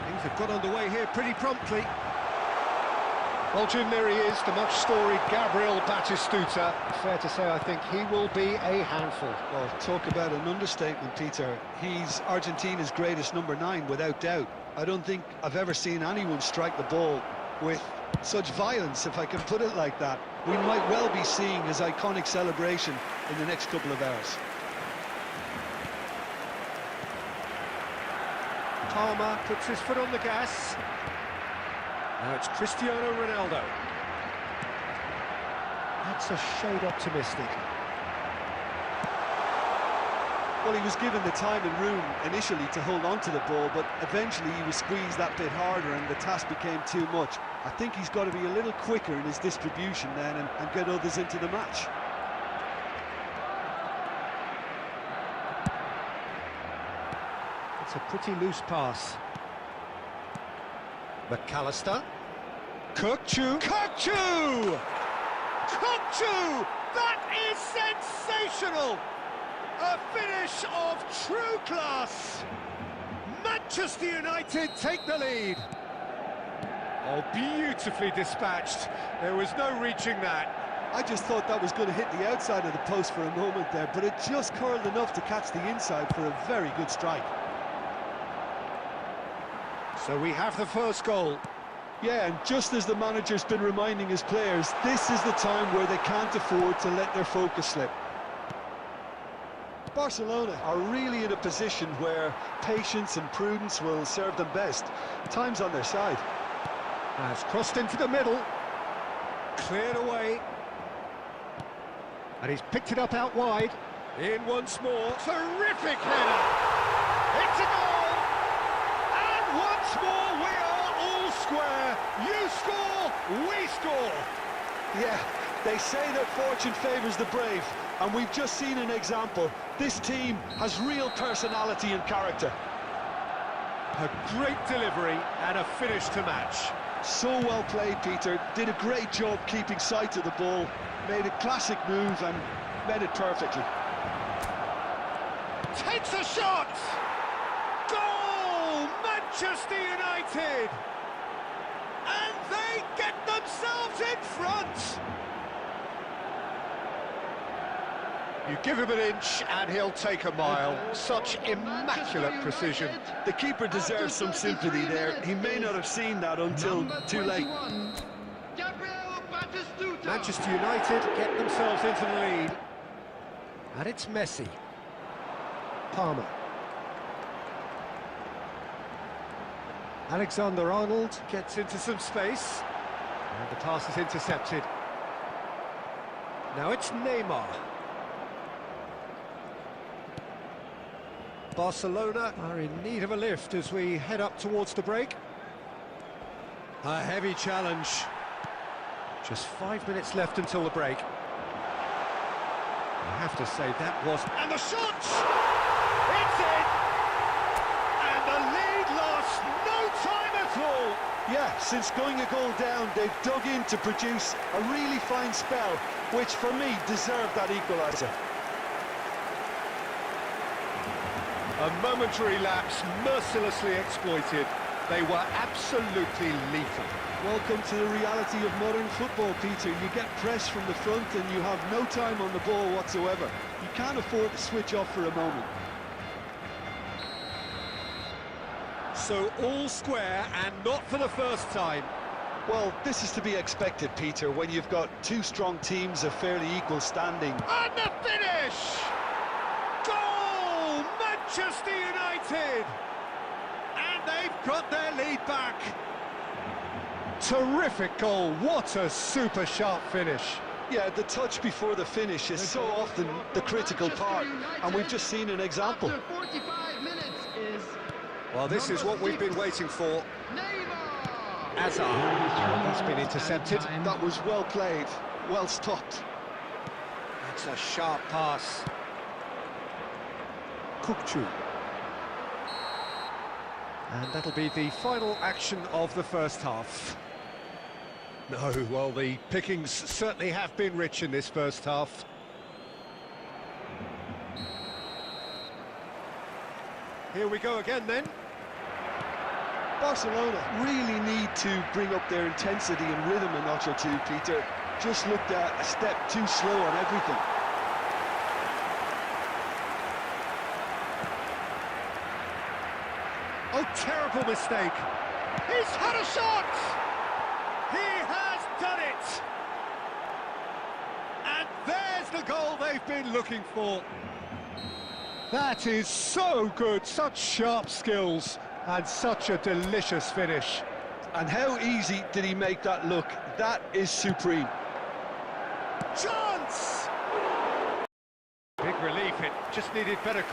Things have got underway here pretty promptly. Well, Jim, there he is, the much-storied Gabriel Batistuta. Fair to say, I think he will be a handful. Well, talk about an understatement, Peter. He's Argentina's greatest number 9, without doubt. I don't think I've ever seen anyone strike the ball with such violence, if I can put it like that. We might well be seeing his iconic celebration in the next couple of hours. Palmer puts his foot on the gas. Now it's Cristiano Ronaldo. That's a shade optimistic. Well, he was given the time and room initially to hold on to the ball, but eventually he was squeezed that bit harder and the task became too much. I think he's got to be a little quicker in his distribution then and get others into the match. It's a pretty loose pass. McAllister. Kirkchu. Kirkchu! Kirkchu! That is sensational! A finish of true class! Manchester United take the lead. Oh, beautifully dispatched. There was no reaching that. I just thought that was going to hit the outside of the post for a moment there, but it just curled enough to catch the inside for a very good strike. So we have the first goal. Yeah, and just as the manager's been reminding his players, this is the time where they can't afford to let their focus slip. Barcelona are really in a position where patience and prudence will serve them best. Time's on their side. Has crossed into the middle. Cleared away. And he's picked it up out wide. In once more. Terrific header! It's a goal! And once more we are all square. You score, we score. Yeah, they say that fortune favours the brave, and we've just seen an example. This team has real personality and character. A great delivery and a finish to match. So well played, Peter. Did a great job keeping sight of the ball. Made a classic move and met it perfectly. Takes a shot! Goal! Manchester United! And they get themselves in front! You give him an inch and he'll take a mile. Such immaculate precision. The keeper deserves some sympathy there. He may not have seen that until too late. Manchester United get themselves into the lead. And it's Messi. Palmer. Alexander-Arnold gets into some space. And the pass is intercepted. Now it's Neymar. Barcelona are in need of a lift as we head up towards the break. A heavy challenge. Just 5 minutes left until the break. I have to say that was... And the shot! It's in! And the lead lost no time at all! Yeah, since going a goal down, they've dug in to produce a really fine spell, which for me deserved that equaliser. A momentary lapse, mercilessly exploited. They were absolutely lethal. Welcome to the reality of modern football, Peter. You get pressed from the front and you have no time on the ball whatsoever. You can't afford to switch off for a moment. So all square and not for the first time. Well, this is to be expected, Peter, when you've got two strong teams of fairly equal standing. And the finish! Goal! Manchester United! And they've got their lead back. Terrific goal, what a super sharp finish. Yeah, the touch before the finish is so often the critical part, and we've just seen an example. After 45 minutes is Well, this is what we've been waiting for. Neymar. Hazard has been intercepted. That was well played, well stopped. That's a sharp pass. Kukçu. And that'll be the final action of the first half. No, well, the pickings certainly have been rich in this first half. Here we go again then. Barcelona really need to bring up their intensity and rhythm a notch or two, Peter. Just looked a step too slow on everything. Oh, terrible mistake. He's had a shot! He has done it! And there's the goal they've been looking for. That is so good, such sharp skills, and such a delicious finish. And how easy did he make that look? That is supreme. Chance! Big relief, it just needed better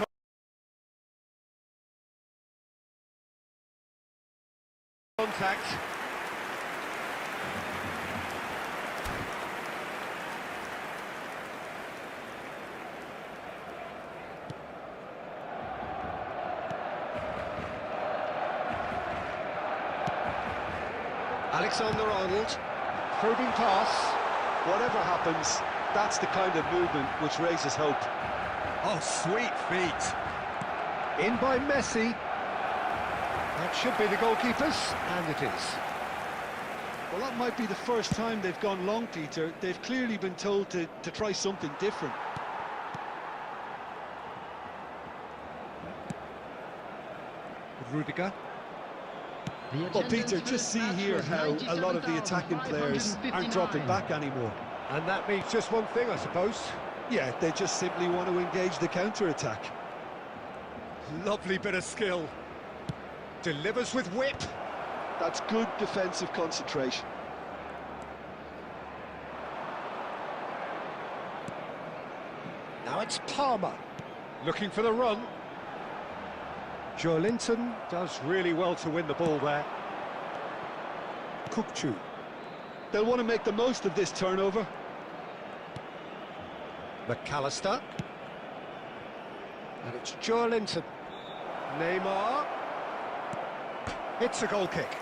contact. Alexander-Arnold, Probing pass. whatever happens, that's the kind of movement which raises hope. Oh, sweet feet. In by Messi. That should be the goalkeeper's, and it is. Well, that might be the first time they've gone long, Peter. They've clearly been told to try something different. Rudiger. Well, Peter, just see here how a lot of the attacking players aren't dropping back anymore. And that means just one thing, I suppose. Yeah, they just simply want to engage the counter-attack. Lovely bit of skill. Delivers with whip. That's good defensive concentration. Now it's Palmer. Looking for the run. Joelinton does really well to win the ball there. Kukçu. They'll want to make the most of this turnover. McAllister. And it's Joelinton. Neymar. It's a goal kick.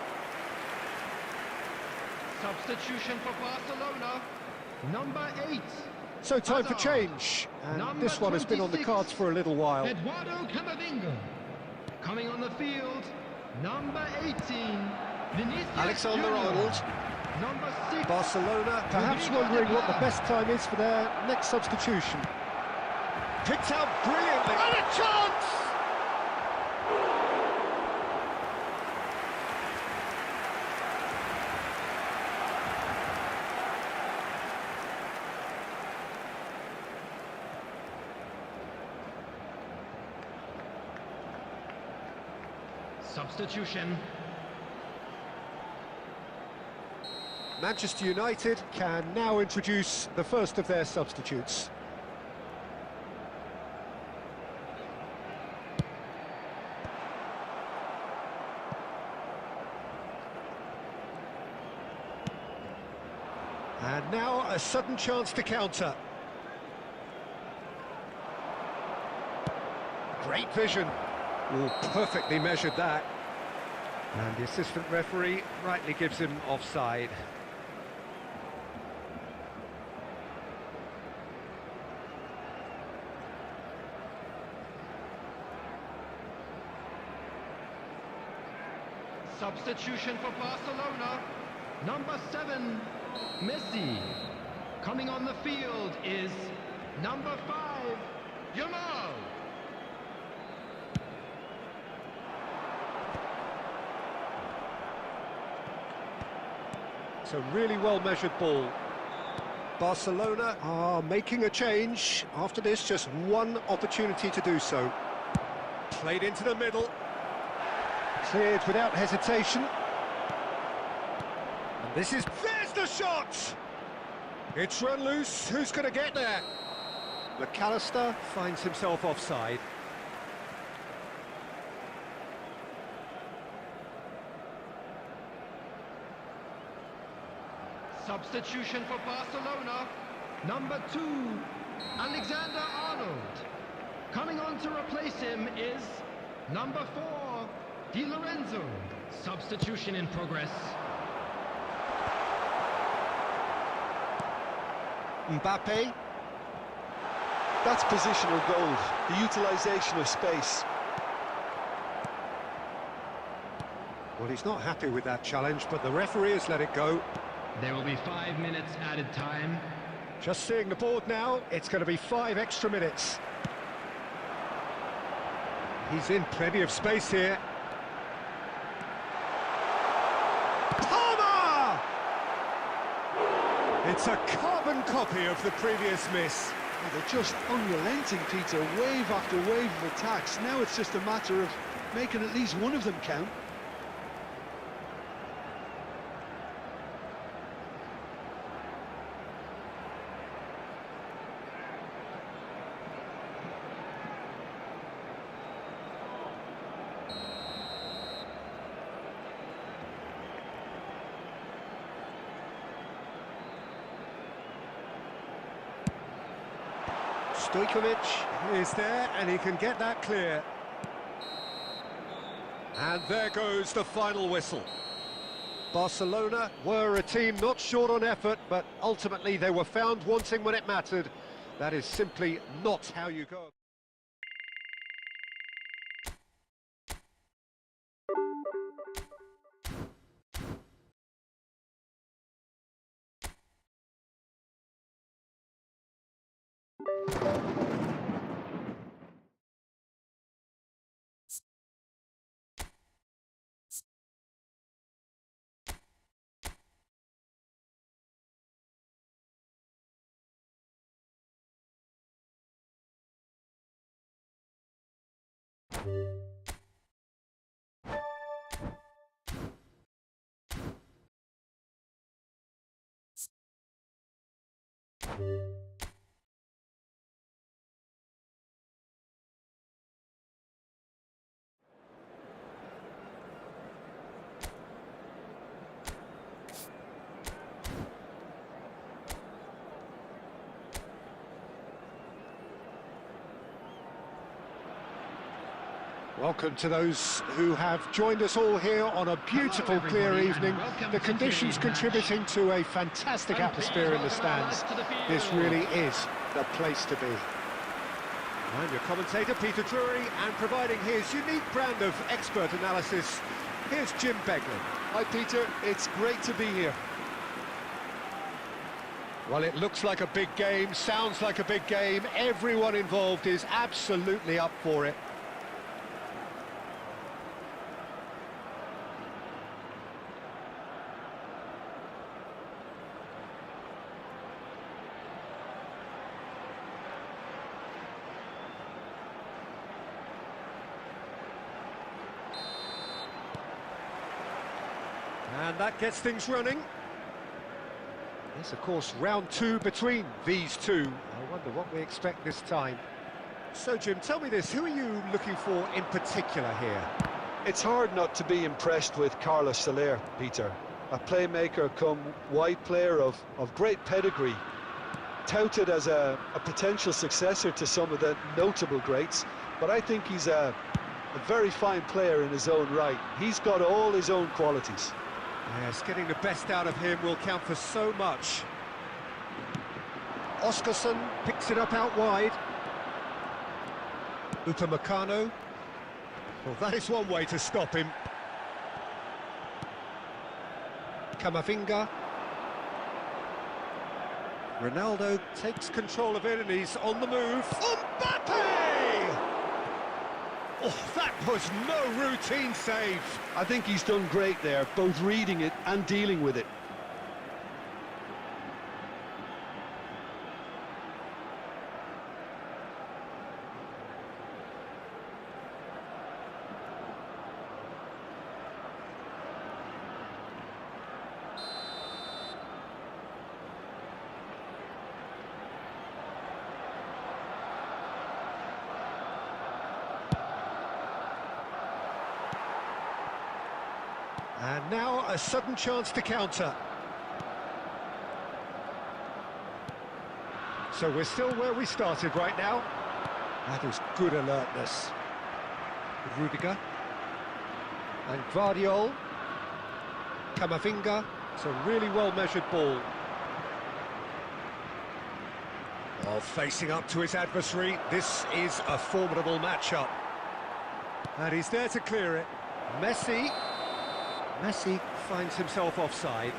Substitution for Barcelona, number 8. So time for Hazard. change. And Number this one has been on the 26, cards for a little while. Eduardo Camavinga. Coming on the field, number 18, Vinicius Alexander-Arnold. Junior. Number 6, Barcelona perhaps Rodrigo wondering de what the Paul. best time is for their next substitution. Picked out brilliantly. And a chance! Substitution. Manchester United can now introduce the first of their substitutes. And now a sudden chance to counter. Great vision. Oh, perfectly measured that. And the assistant referee rightly gives him offside. Substitution for Barcelona, number 7, Messi. Coming on the field is number 5, Yamal. It's a really well-measured ball. Barcelona are making a change. After this, just one opportunity to do so. Played into the middle. Cleared without hesitation. And this is... There's the shot! It's run loose. Who's going to get there? McAllister finds himself offside. Substitution for Barcelona, number 2, Alexander-Arnold. Coming on to replace him is number 4, Di Lorenzo. Substitution in progress. Mbappe. That's positional gold, the utilisation of space. Well, he's not happy with that challenge, but the referee has let it go. There will be 5 minutes added time. Just seeing the board now, it's going to be 5 extra minutes. He's in plenty of space here. Palmer! It's a carbon copy of the previous miss. Oh, they're just unrelenting, Peter, wave after wave of attacks. Now it's just a matter of making at least one of them count. Stojkovic is there, and he can get that clear. And there goes the final whistle. Barcelona were a team not short on effort, but ultimately they were found wanting when it mattered. That is simply not how you go. Welcome to those who have joined us all here on a beautiful, clear evening. The conditions contributing to a fantastic atmosphere in the stands. This really is the place to be. I'm your commentator, Peter Drury, and providing his unique brand of expert analysis, here's Jim Beglin. Hi, Peter. It's great to be here. Well, it looks like a big game, sounds like a big game. Everyone involved is absolutely up for it. And that gets things running. Yes, of course, round 2 between these two. I wonder what we expect this time. So, Jim, tell me this, who are you looking for in particular here? It's hard not to be impressed with Carlos Soler, Peter. A playmaker come wide player of great pedigree. Touted as a potential successor to some of the notable greats. But I think he's a very fine player in his own right. He's got all his own qualities. Yes, getting the best out of him will count for so much. Oskarsson picks it up out wide. Upamecano. Well, that is one way to stop him. Camavinga. Ronaldo takes control of it and he's on the move. Mbappe! Oh, that was no routine save. I think he's done great there, both reading it and dealing with it. And now a sudden chance to counter. So we're still where we started right now. That is good alertness. Rudiger. And Guardiol. Camavinga. It's a really well-measured ball. Well, facing up to his adversary, this is a formidable matchup. And he's there to clear it. Messi. Messi finds himself offside.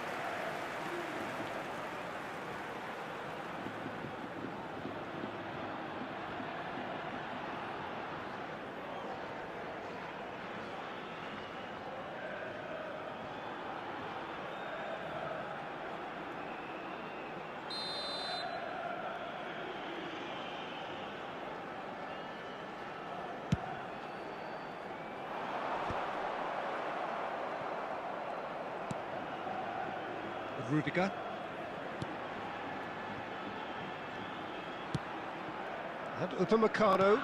Rudiger. And Upamecano.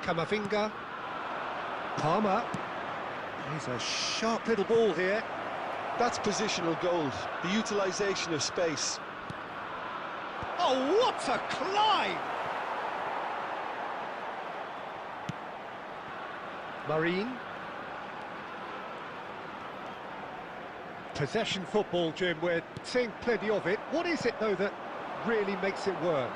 Camavinga. Palmer. He's a sharp little ball here. That's positional goals, the utilisation of space. Oh, what a climb! Marine. Possession football, Jim, we're seeing plenty of it. What is it, though, that really makes it work?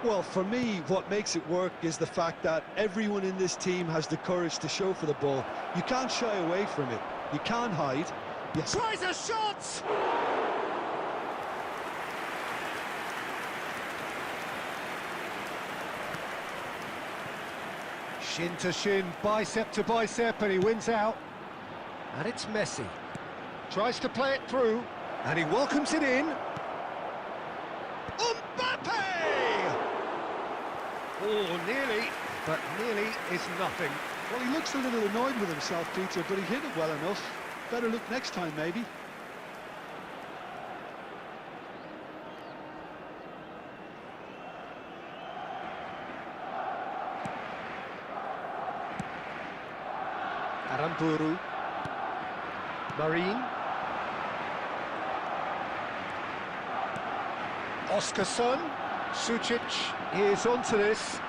Well, for me, what makes it work is the fact that everyone in this team has the courage to show for the ball. You can't shy away from it. You can't hide. Yes. Tries a shot! Shin to shin, bicep to bicep, and he wins out. And it's Messi. Tries to play it through, and he welcomes it in. Mbappe! Oh, nearly, but nearly is nothing. Well, he looks a little annoyed with himself, Peter, but he hit it well enough. Better look next time, maybe. Aramburu. Marine. Oscarson. Sucic is onto this.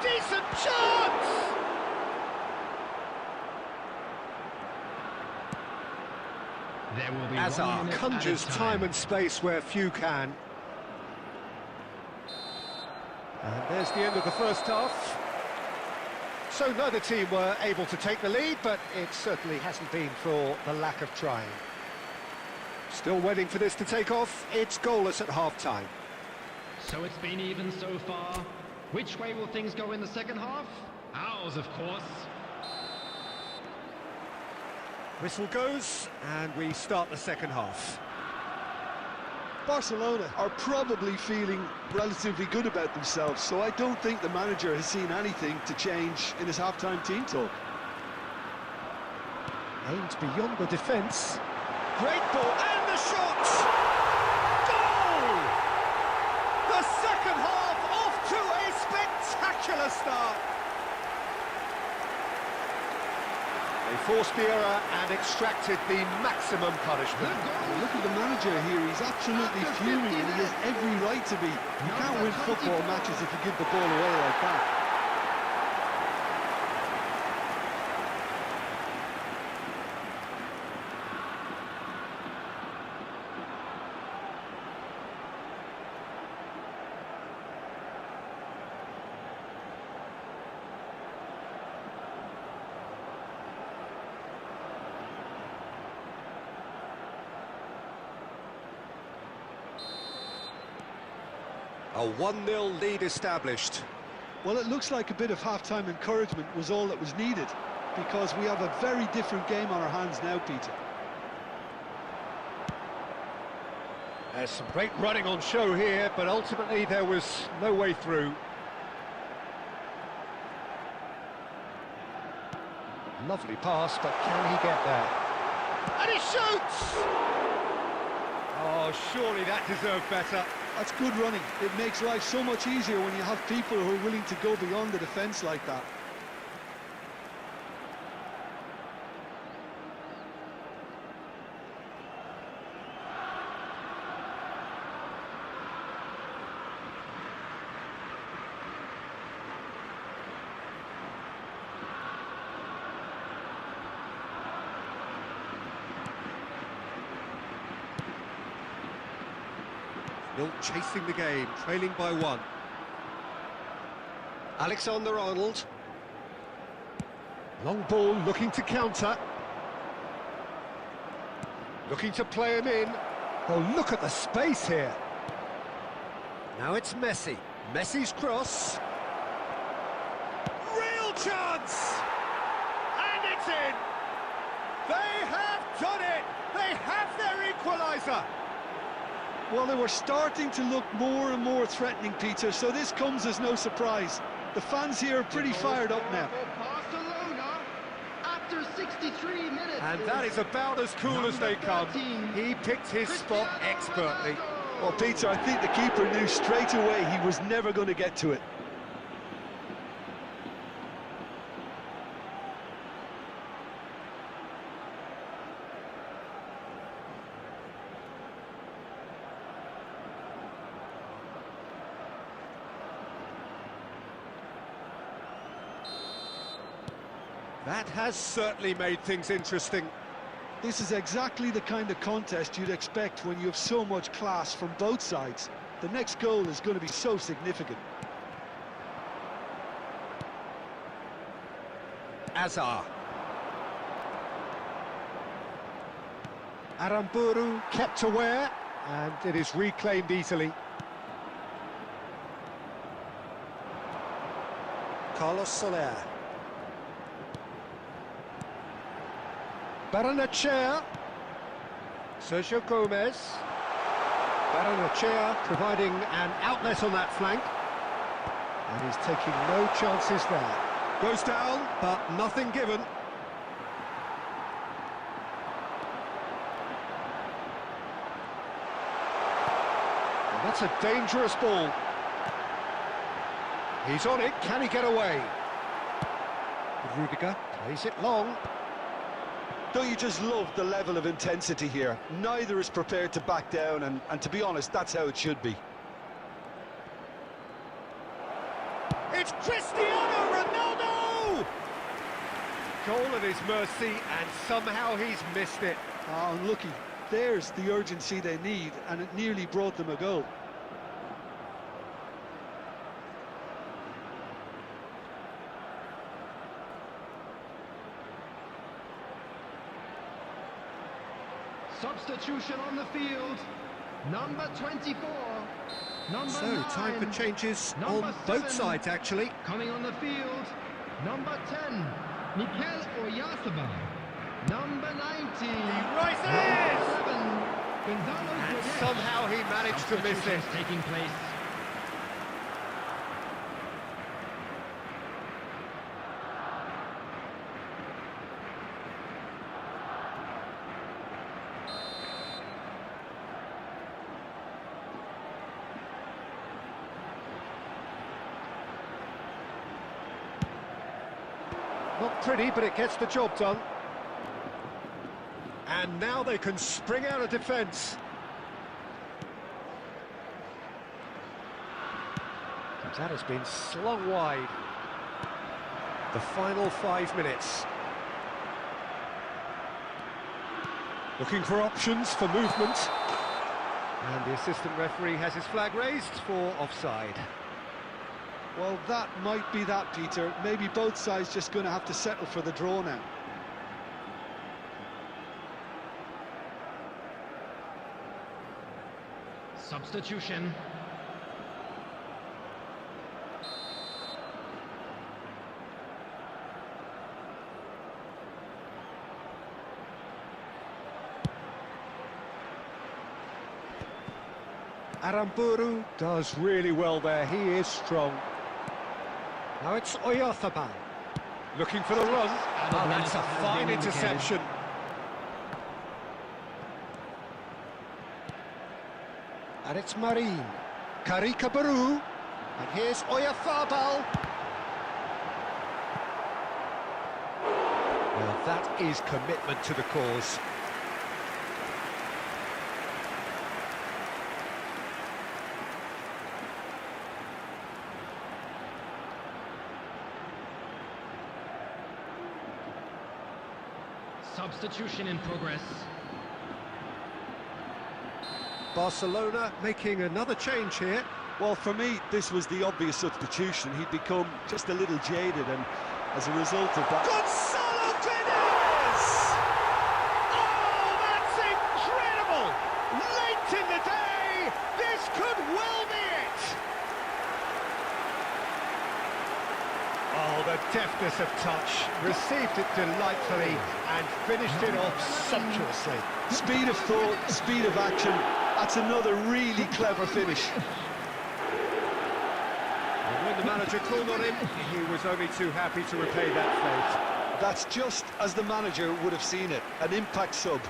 Decent chance! There will be Hazard conjures time and space where few can. And there's the end of the first half. So neither team were able to take the lead, but it certainly hasn't been for the lack of trying. Still waiting for this to take off. It's goalless at half-time. So it's been even so far. Which way will things go in the second half? Ours, of course. Whistle goes, and we start the second half. Barcelona are probably feeling relatively good about themselves, so I don't think the manager has seen anything to change in his half-time team talk. Aimed beyond the defence. Great ball, and the shot! Goal! The second half off to a spectacular start. They forced the error and extracted the maximum punishment. Look at the manager here, he's absolutely fuming and he has every right to be. You can't win football matches if you give the ball away like that. A 1-0 lead established. Well, it looks like a bit of half-time encouragement was all that was needed, because we have a very different game on our hands now, Peter. There's some great running on show here, but ultimately there was no way through. Lovely pass, but can he get there? And he shoots! Oh, surely that deserved better. That's good running. It makes life so much easier when you have people who are willing to go beyond the defence like that. Still chasing the game, trailing by one. Alexander-Arnold. Long ball, looking to counter. Looking to play him in. Oh, look at the space here. Now it's Messi. Messi's cross. Real chance! And it's in! They have done it! They have their equaliser! Well, they were starting to look more and more threatening, Peter, so this comes as no surprise. The fans here are pretty fired up now. Barcelona after 63 minutes. And that is about as cool as they come. He picked his spot expertly. Well, Peter, I think the keeper knew straight away he was never going to get to it. That has certainly made things interesting. This is exactly the kind of contest you'd expect when you have so much class from both sides. The next goal is going to be so significant. Azar. Aramburu kept aware, and it is reclaimed easily. Carlos Soler. Baranachea. Sergio Gomez. Baranachea providing an outlet on that flank. And he's taking no chances there. Goes down, but nothing given. And that's a dangerous ball. He's on it, can he get away? Rudiger plays it long. Don't you just love the level of intensity here? Neither is prepared to back down, and to be honest, that's how it should be. It's Cristiano Ronaldo! Goal at his mercy, and somehow he's missed it. Oh, unlucky. There's the urgency they need, and it nearly brought them a goal. Substitution on the field. Number 24. Number So, 9. time for changes Number on 7. both sides, actually. Coming on the field. Number 10. Mikel Oyarzabal. Number 19. He rises! Number 7. Gonzalo And Guedes. somehow he managed to miss it. Substitutions taking place. Not pretty, but it gets the job done. And now they can spring out of defence. That has been slung wide. The final 5 minutes. Looking for options for movement. And the assistant referee has his flag raised for offside. Well, that might be that, Peter. Maybe both sides just going to have to settle for the draw now. Substitution. Aramburu does really well there, he is strong. Now it's Oyarzabal, looking for the run. Oh, that's a fine interception. And it's Marin, Karika Baru, and here's Oyarzabal. Well, that is commitment to the cause. Substitution in progress. Barcelona making another change here. Well, for me, this was the obvious substitution. He'd become just a little jaded, and as a result of that... Gonzalo Guedes! Oh, that's incredible! Late in the day, this could well be it! Oh, the deftness of touch. Received it delightfully and finished it off sumptuously. Speed of thought, speed of action. That's another really clever finish. And when the manager called on him, he was only too happy to repay that fate. That's just as the manager would have seen it, an impact sub.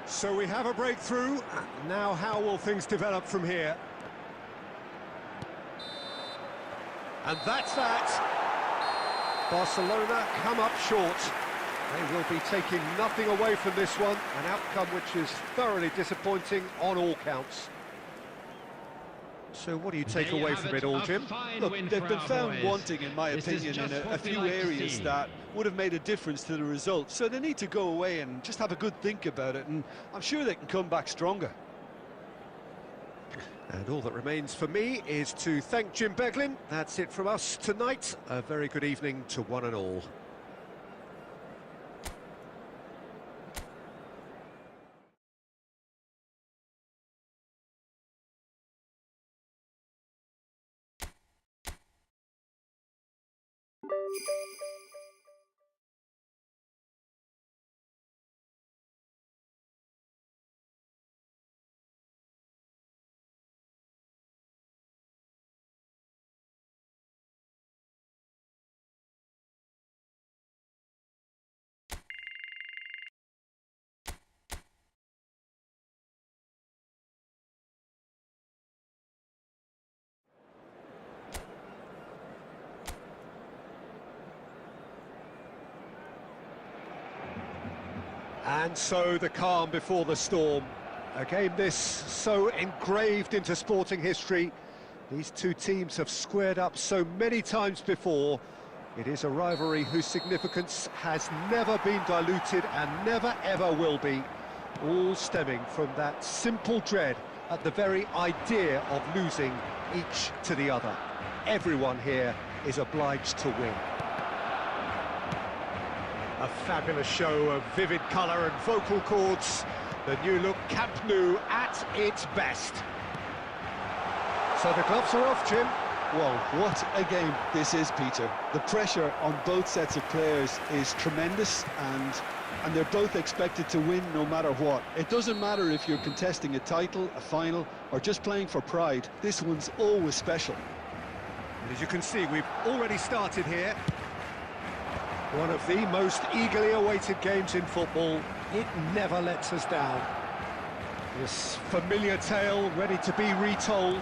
So we have a breakthrough. Now how will things develop from here? And that's that. Barcelona come up short. They will be taking nothing away from this one, an outcome which is thoroughly disappointing on all counts. So what do you take away from it all, Jim? Look, they've been found wanting, in my opinion, in a few areas that would have made a difference to the result. So they need to go away and just have a good think about it, and I'm sure they can come back stronger. And all that remains for me is to thank Jim Beglin. That's it from us tonight. A very good evening to one and all. And so the calm before the storm. A game this so engraved into sporting history. These two teams have squared up so many times before. It is a rivalry whose significance has never been diluted and never ever will be. All stemming from that simple dread at the very idea of losing each to the other. Everyone here is obliged to win. A fabulous show of vivid colour and vocal cords. The new look Camp Nou at its best. So the gloves are off, Jim. Well, what a game this is, Peter. The pressure on both sets of players is tremendous, and they're both expected to win no matter what. It doesn't matter if you're contesting a title, a final, or just playing for pride. This one's always special. And as you can see, we've already started here. One of the most eagerly awaited games in football. It never lets us down. This familiar tale ready to be retold.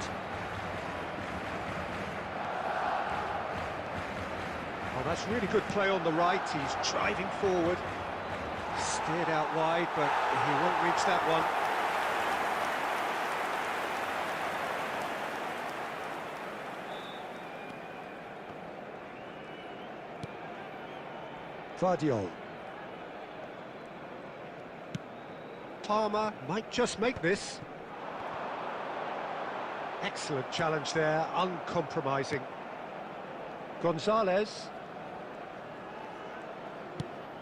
Oh, that's really good play on the right. He's driving forward. Steered out wide, but he won't reach that one. Vardiol. Palmer might just make this. Excellent challenge there, uncompromising. Gonzalez.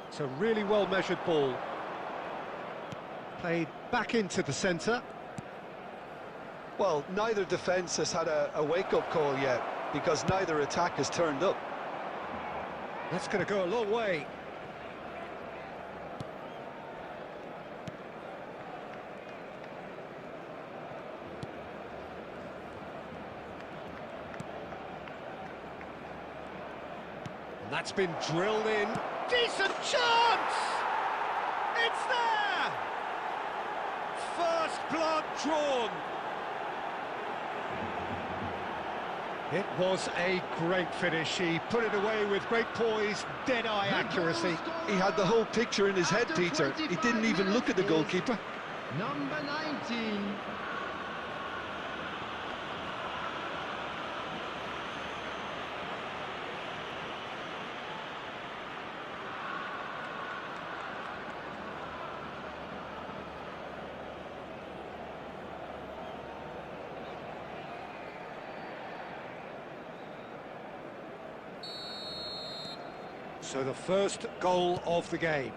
It's a really well-measured ball. Played back into the centre. Well, neither defence has had a wake-up call yet, because neither attack has turned up. That's going to go a long way. And that's been drilled in. Decent chance! It's there! First blood drawn. It was a great finish. He put it away with great poise, dead-eye accuracy. He had the whole picture in his head, Peter. He didn't even look at the goalkeeper. Number 19. So the first goal of the game.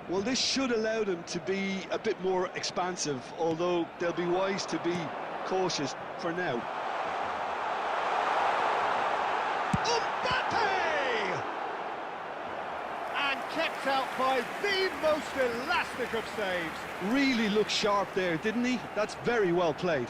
Well, this should allow them to be a bit more expansive, although they'll be wise to be cautious for now. Mbappe! And kept out by the most elastic of saves. Really looked sharp there, didn't he? That's very well played.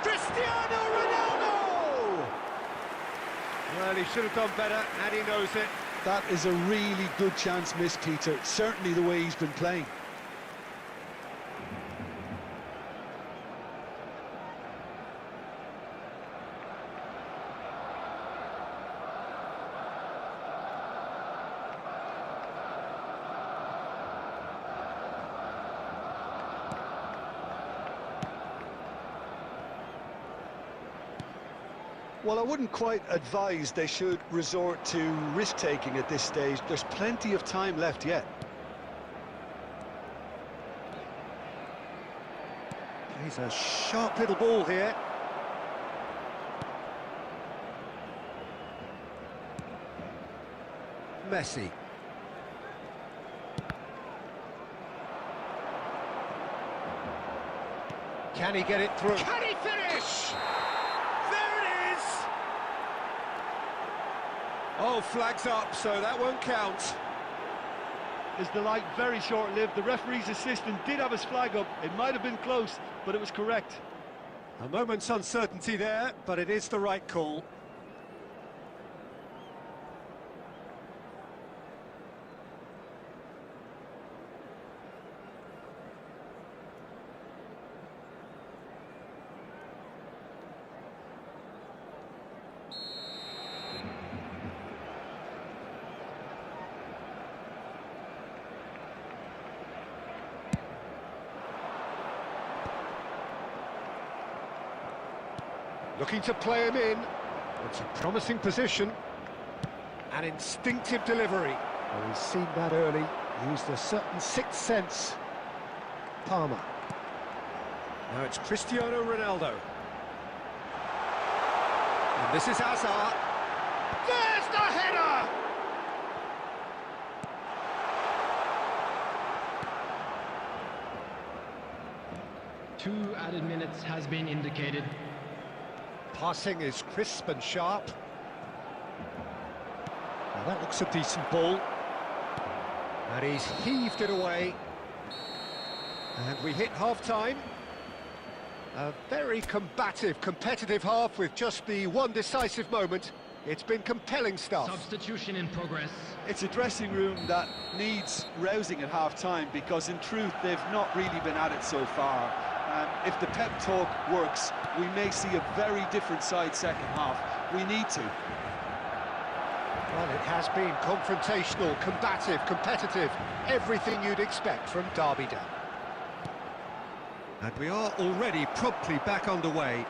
Cristiano Ronaldo! Well, he should have done better, and he knows it. That is a really good chance missed, Peter. Certainly the way he's been playing. Well, I wouldn't quite advise they should resort to risk-taking at this stage. There's plenty of time left yet. He's a sharp little ball here. Messi. Can he get it through? Can he finish? Oh, flags up, so that won't count. His delight very short-lived. The referee's assistant did have his flag up. It might have been close, but it was correct. A moment's uncertainty there, but it is the right call. Looking to play him in. It's a promising position. An instinctive delivery. Well, he's seen that early. Used a certain sixth sense. Palmer. Now it's Cristiano Ronaldo. And this is Hazard. There's the header! Two added minutes has been indicated. Passing is crisp and sharp. Now that looks a decent ball. And he's heaved it away. And we hit half-time. A very combative, competitive half with just the one decisive moment. It's been compelling stuff. Substitution in progress. It's a dressing room that needs rousing at half-time because, in truth, they've not really been at it so far. If the pep talk works, we may see a very different side second half. We need to. Well, it has been confrontational, combative, competitive. Everything you'd expect from Derby Day. And we are already promptly back underway.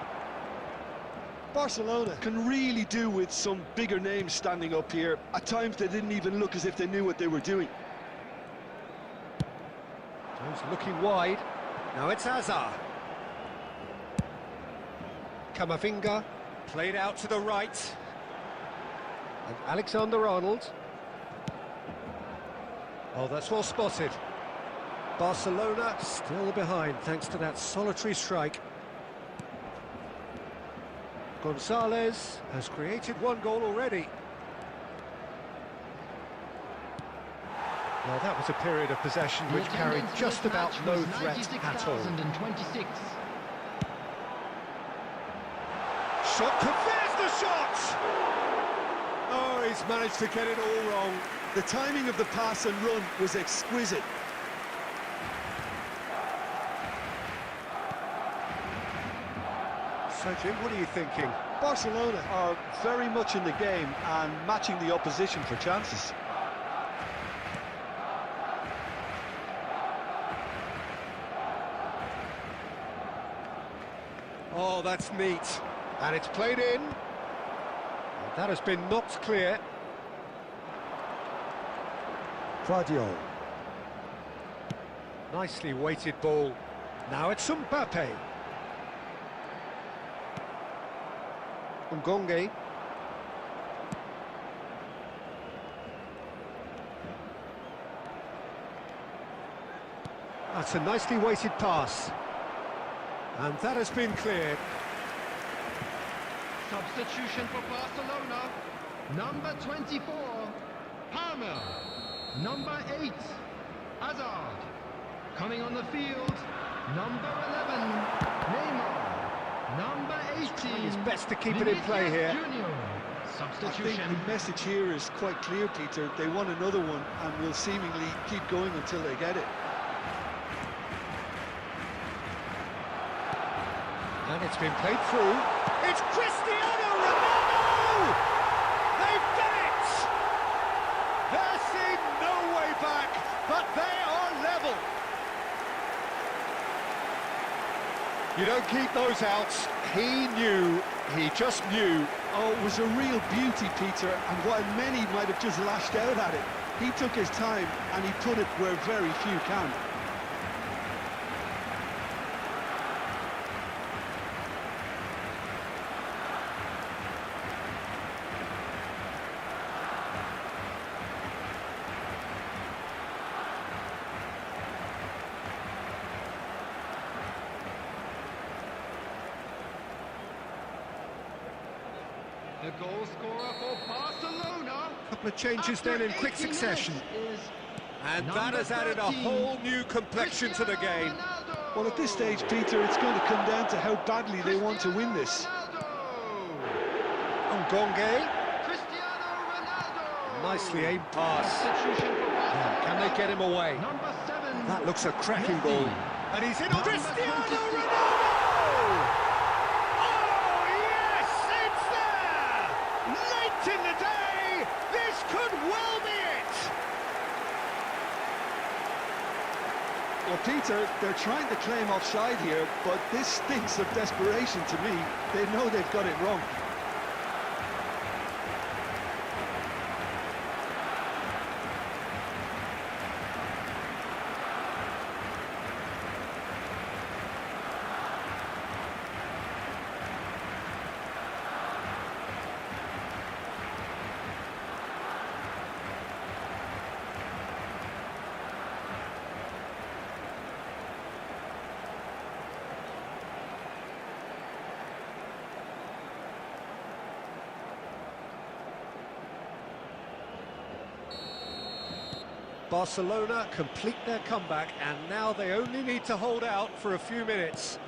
Barcelona can really do with some bigger names standing up here. At times they didn't even look as if they knew what they were doing. Jones looking wide. Now it's Hazard. Camavinga, played out to the right. And Alexander-Arnold. Oh, that's well spotted. Barcelona still behind thanks to that solitary strike. Gonzalez has created one goal already. Well, that was a period of possession which carried just about no threat at all. 96,026. Shot, there's the shot! Oh, he's managed to get it all wrong. The timing of the pass and run was exquisite. So, Jim, what are you thinking? Barcelona are very much in the game and matching the opposition for chances. Oh, that's neat. And it's played in. And that has been knocked clear. Guardiola. Nicely weighted ball. Now it's Mbappe. Ngonge. That's a nicely weighted pass. And that has been cleared. Substitution for Barcelona. Number 24, Palmer. Number 8, Hazard. Coming on the field, number 11, Neymar. Number 18, It's best to keep it in play here. Junior. I think Substitution. the message here is quite clear, Peter. They want another one and will seemingly keep going until they get it. And it's been played through. It's Cristiano Ronaldo! They've done it! There seemed no way back, but they are level. You don't keep those outs. He knew, he just knew. Oh, it was a real beauty, Peter, and while many might have just lashed out at it, he took his time and he put it where very few can. The goal scorer for Barcelona. A couple of changes then in quick succession. And that has added a whole new complexion to the game. Well, at this stage, Peter, it's going to come down to how badly they want to win this. Ngonge. Cristiano Ronaldo. Nicely aimed pass. Substitution for Barcelona. Can they get him away? Number 7. That looks a cracking ball. And he's in on Number Cristiano 26. Ronaldo! Oh, yes, it's there! Late in the day, this could well be it! Well, Peter, they're trying to claim offside here, but this stinks of desperation to me. They know they've got it wrong. Barcelona complete their comeback, and now they only need to hold out for a few minutes.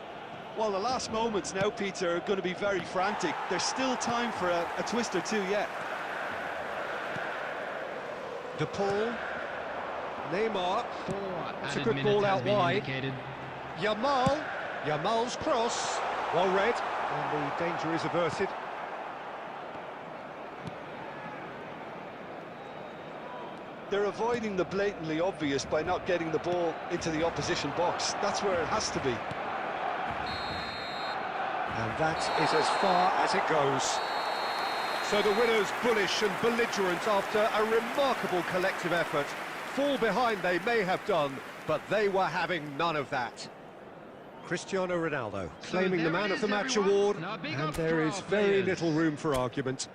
Well, the last moments now, Peter, are going to be very frantic. There's still time for a twist or two yet. De Paul, Neymar, 4 it's a added good minutes ball has out been wide. indicated. Yamal's cross, well read, and the danger is averted. They're avoiding the blatantly obvious by not getting the ball into the opposition box. That's where it has to be. And that is as far as it goes. So the winners bullish and belligerent after a remarkable collective effort. Fall behind they may have done, but they were having none of that. Cristiano Ronaldo claiming the Man of the Match award, and there is very little room for argument.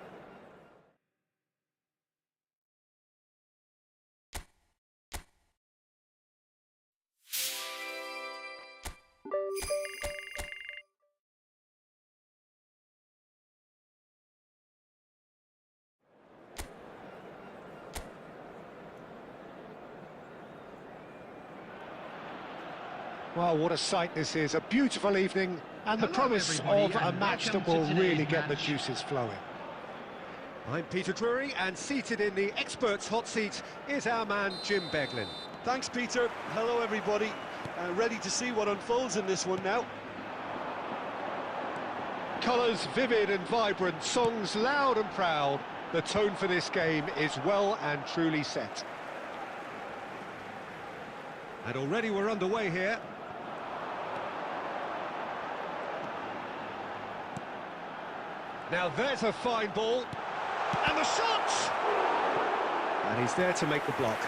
Well, what a sight this is. A beautiful evening and the Hello, promise everybody, of a and match that welcome will to really today's get the match. juices flowing. I'm Peter Drury, and seated in the experts' hot seat is our man Jim Beglin. Thanks, Peter. Hello, everybody. Ready to see what unfolds in this one now. Colours vivid and vibrant, songs loud and proud. The tone for this game is well and truly set. And already we're underway here. Now there's a fine ball. And the shot! And he's there to make the block.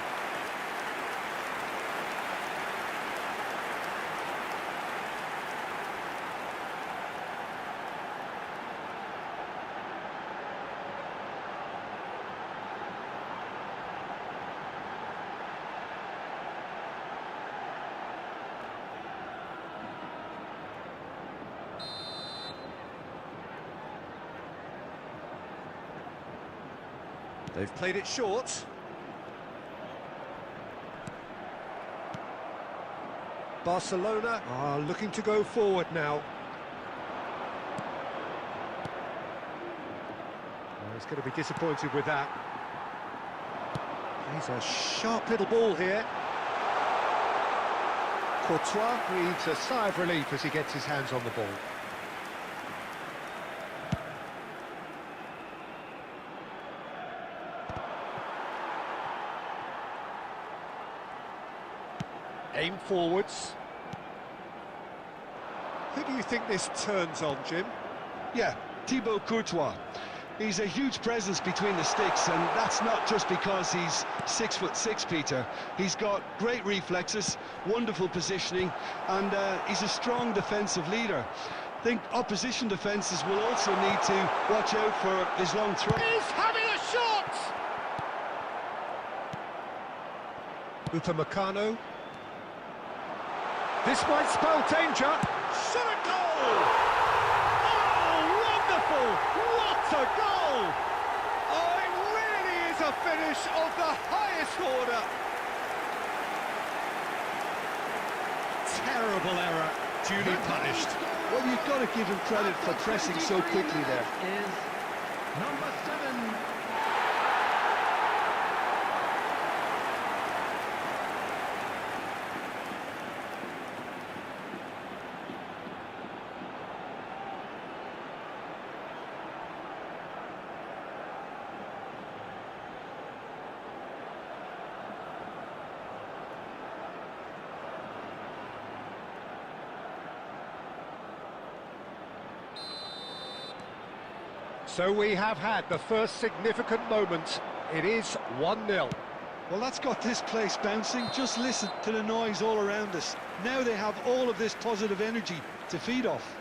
They've played it short. Barcelona are looking to go forward now. Well, he's going to be disappointed with that. He's a sharp little ball here. Courtois breathes a sigh of relief as he gets his hands on the ball. Aim forwards. Who do you think this turns on, Jim? Yeah, Thibaut Courtois. He's a huge presence between the sticks, and that's not just because he's 6'6", Peter. He's got great reflexes, wonderful positioning, and he's a strong defensive leader. I think opposition defences will also need to watch out for his long throw. He's having a shot! Upamecano. This might spell danger. Shot a goal! Oh, wonderful! What a goal! Oh, it really is a finish of the highest order. Terrible error, duly punished. Well, you've got to give him credit for pressing so quickly there. Is number 7. So we have had the first significant moment. It is 1-0. Well, that's got this place bouncing. Just listen to the noise all around us. Now they have all of this positive energy to feed off.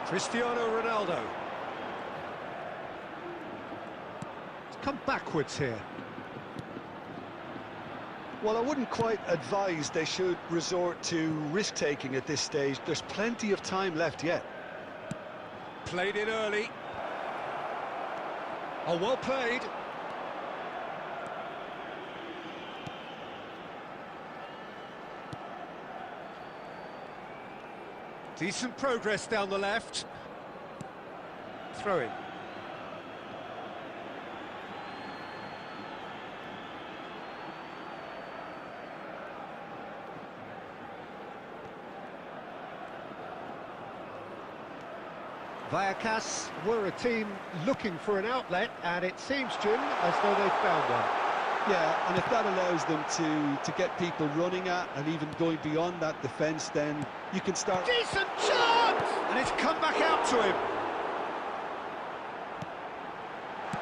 Cristiano Ronaldo. He's come backwards here. Well, I wouldn't quite advise they should resort to risk-taking at this stage. There's plenty of time left yet. Played it early. Oh, well played. Decent progress down the left. Throw-in. Vallecas were a team looking for an outlet, and it seems, Jim, as though they've found one. Yeah, and if that allows them to get people running at and even going beyond that defence, then you can start... Decent chance! And it's come back out to him.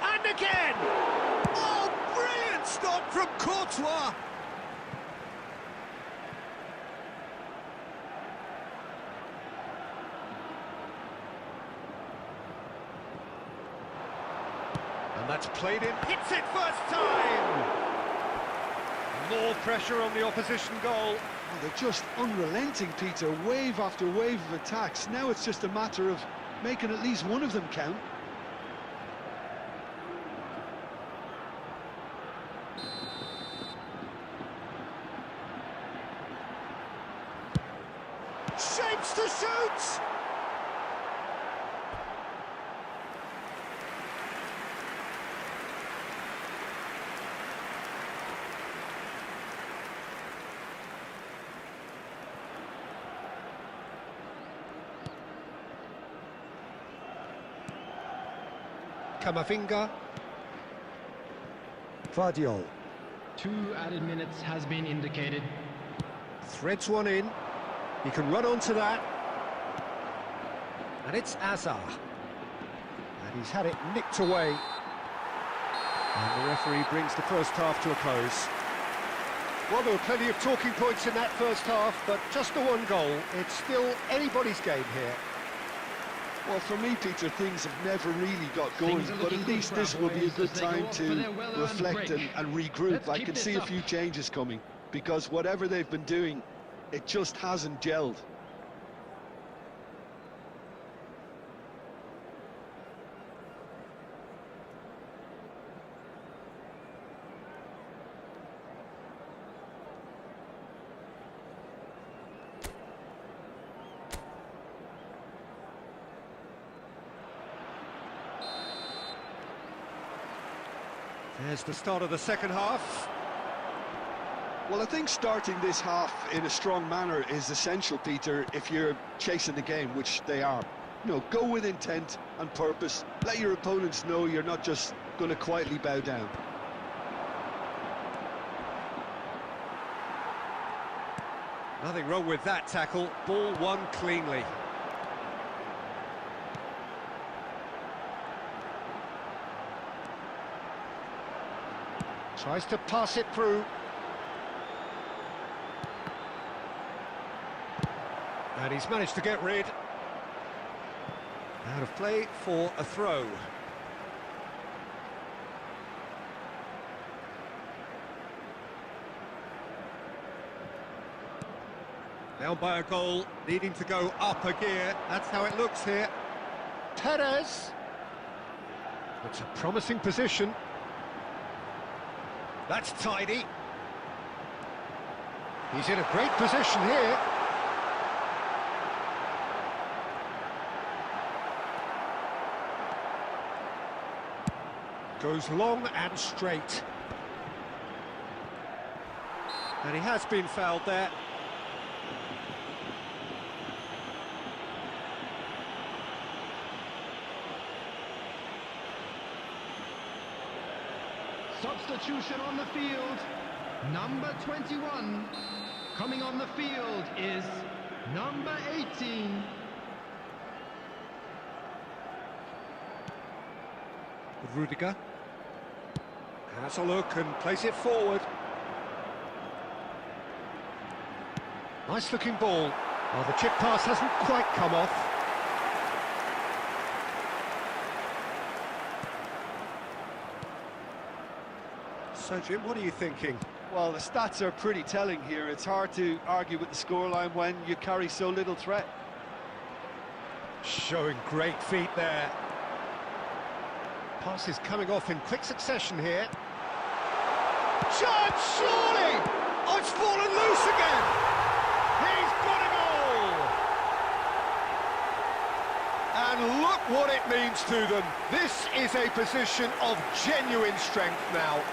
And again! Oh, brilliant stop from Courtois! That's played in, hits it first time! More pressure on the opposition goal. Oh, they're just unrelenting, Peter, wave after wave of attacks. Now it's just a matter of making at least one of them count. Shapes to shoot! Camavinga. Vardiol. 2 added minutes has been indicated. Threads one in. He can run onto that. And it's Azar. And he's had it nicked away. And the referee brings the first half to a close. Well, there were plenty of talking points in that first half, but just the one goal. It's still anybody's game here. Well, for me, Peter, things have never really got going, but at least this will be a good time to reflect and regroup. I can see a few changes coming, because whatever they've been doing, it just hasn't gelled. There's the start of the second half. Well, I think starting this half in a strong manner is essential, Peter, if you're chasing the game, which they are. You know, go with intent and purpose. Let your opponents know you're not just going to quietly bow down. Nothing wrong with that tackle. Ball won cleanly. Tries to pass it through. And he's managed to get rid. Out of play for a throw. Down by a goal, needing to go up a gear. That's how it looks here. Perez. It's a promising position. That's tidy. He's in a great position here. Goes long and straight. And he has been fouled there. Substitution on the field, number 21. Coming on the field is number 18. Rudiger has a look and plays it forward. Nice looking ball. Oh, the chip pass hasn't quite come off. So, Jim, what are you thinking? Well, the stats are pretty telling here. It's hard to argue with the scoreline when you carry so little threat. Showing great feet there. Pass is coming off in quick succession here. Chance, surely! Oh, it's fallen loose again! He's got a goal! And look what it means to them. This is a position of genuine strength now.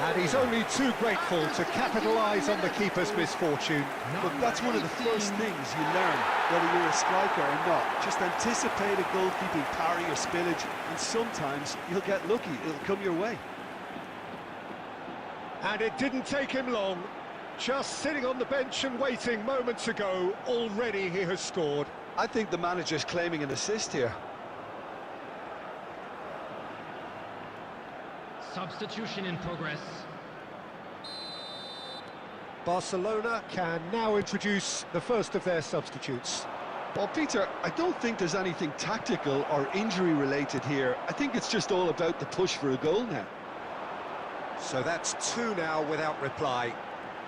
And he's only too grateful to capitalise on the keeper's misfortune. But that's one of the first things you learn, whether you're a striker or not. Just anticipate a goalkeeping parry or spillage, and sometimes you'll get lucky, it'll come your way. And it didn't take him long. Just sitting on the bench and waiting moments ago, already he has scored. I think the manager's claiming an assist here. Substitution in progress. Barcelona can now introduce the first of their substitutes. Well, Peter, I don't think there's anything tactical or injury related here. I think it's just all about the push for a goal now. So that's two now without reply.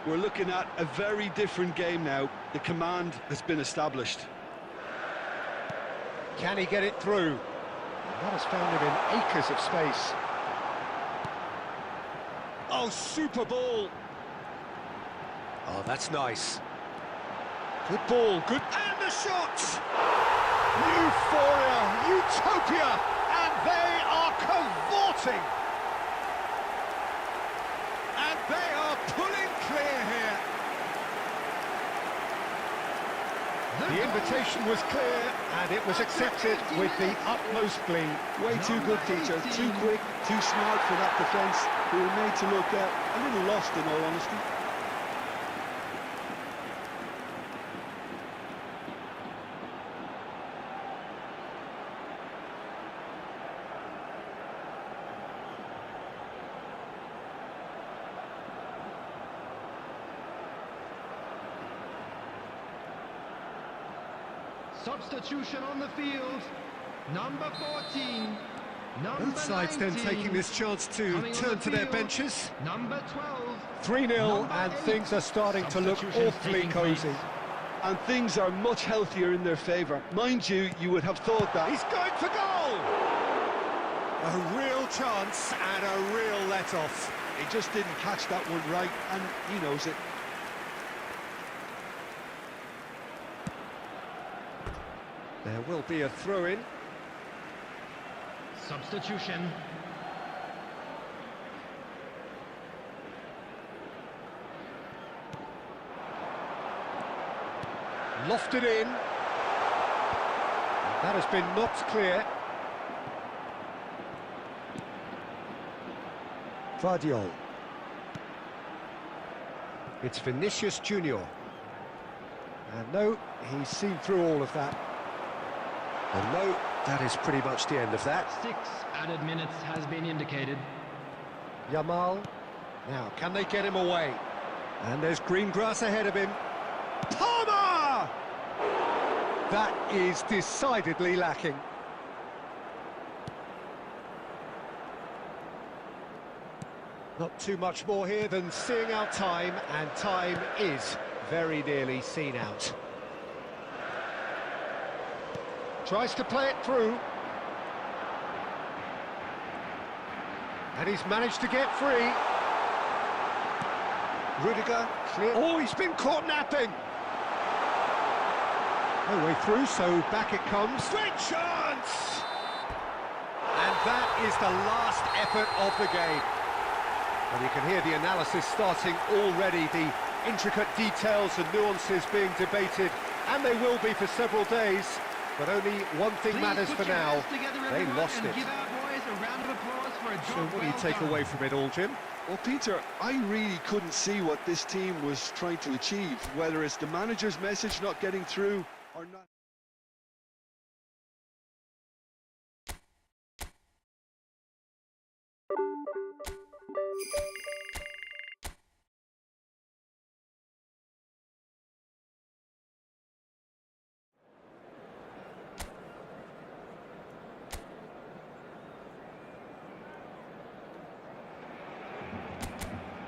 We're looking at a very different game now. The command has been established. Can he get it through? That has found him in acres of space. Oh, super ball! Oh, that's nice. Good ball, good... And the shot! Euphoria, utopia, and they are cavorting! And they are pulling clear here. The invitation was clear, and it was accepted with the utmost glee. Way too good, Peter. Too quick, too smart for that defence. We were made to look a little lost, in all honesty. Substitution on the field, number 14, number Both sides 19, then taking this chance to turn to their benches. number 12, 3-0, and things are starting to look awfully cosy. And things are much healthier in their favour. Mind you, you would have thought that. He's going for goal! A real chance and a real let-off. He just didn't catch that one right, and he knows it. There will be a throw-in. substitution, Lofted in. That has been knocked clear. Vardiol. It's Vinicius Junior. And no, he's seen through all of that. And no, that is pretty much the end of that. 6 added minutes has been indicated. Yamal. Now, can they get him away? And there's green grass ahead of him. Palmer! That is decidedly lacking. Not too much more here than seeing out time, and time is very nearly seen out. Tries to play it through. And he's managed to get free. Rudiger, clear. Oh, he's been caught napping. No way through, so back it comes. Great chance! And that is the last effort of the game. And you can hear the analysis starting already, the intricate details and nuances being debated, and they will be for several days. But only one thing matters for now. They lost it. So what do you take away from it all, Jim? Well, Peter, I really couldn't see what this team was trying to achieve, whether it's the manager's message not getting through or not.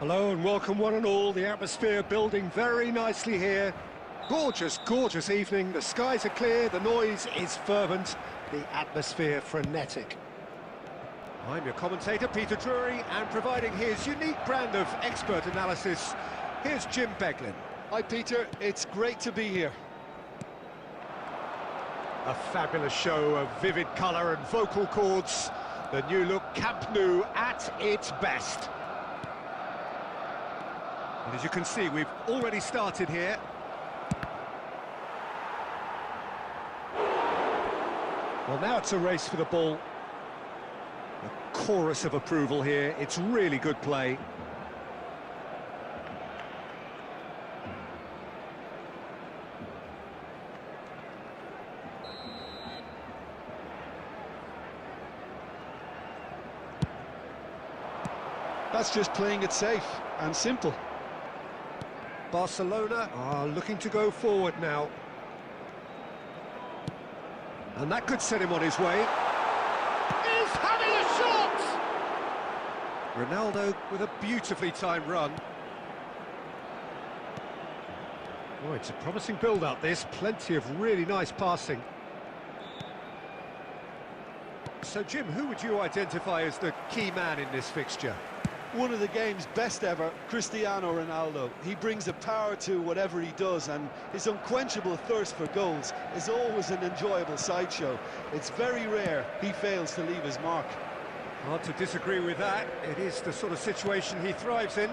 Hello and welcome one and all. The atmosphere building very nicely here. Gorgeous, gorgeous evening. The skies are clear, the noise is fervent, the atmosphere frenetic. I'm your commentator, Peter Drury, and providing his unique brand of expert analysis, here's Jim Beglin. Hi, Peter. It's great to be here. A fabulous show of vivid colour and vocal cords. The new look Camp Nou at its best. And as you can see, we've already started here. Well, now it's a race for the ball. A chorus of approval here. It's really good play. That's just playing it safe and simple. Barcelona are looking to go forward now. And that could set him on his way. He's having a shot! Ronaldo with a beautifully timed run. Oh, it's a promising build-up, this. Plenty of really nice passing. So, Jim, who would you identify as the key man in this fixture? One of the game's best ever, Cristiano Ronaldo. He brings a power to whatever he does, and his unquenchable thirst for goals is always an enjoyable sideshow. It's very rare he fails to leave his mark. Hard to disagree with that. It is the sort of situation he thrives in.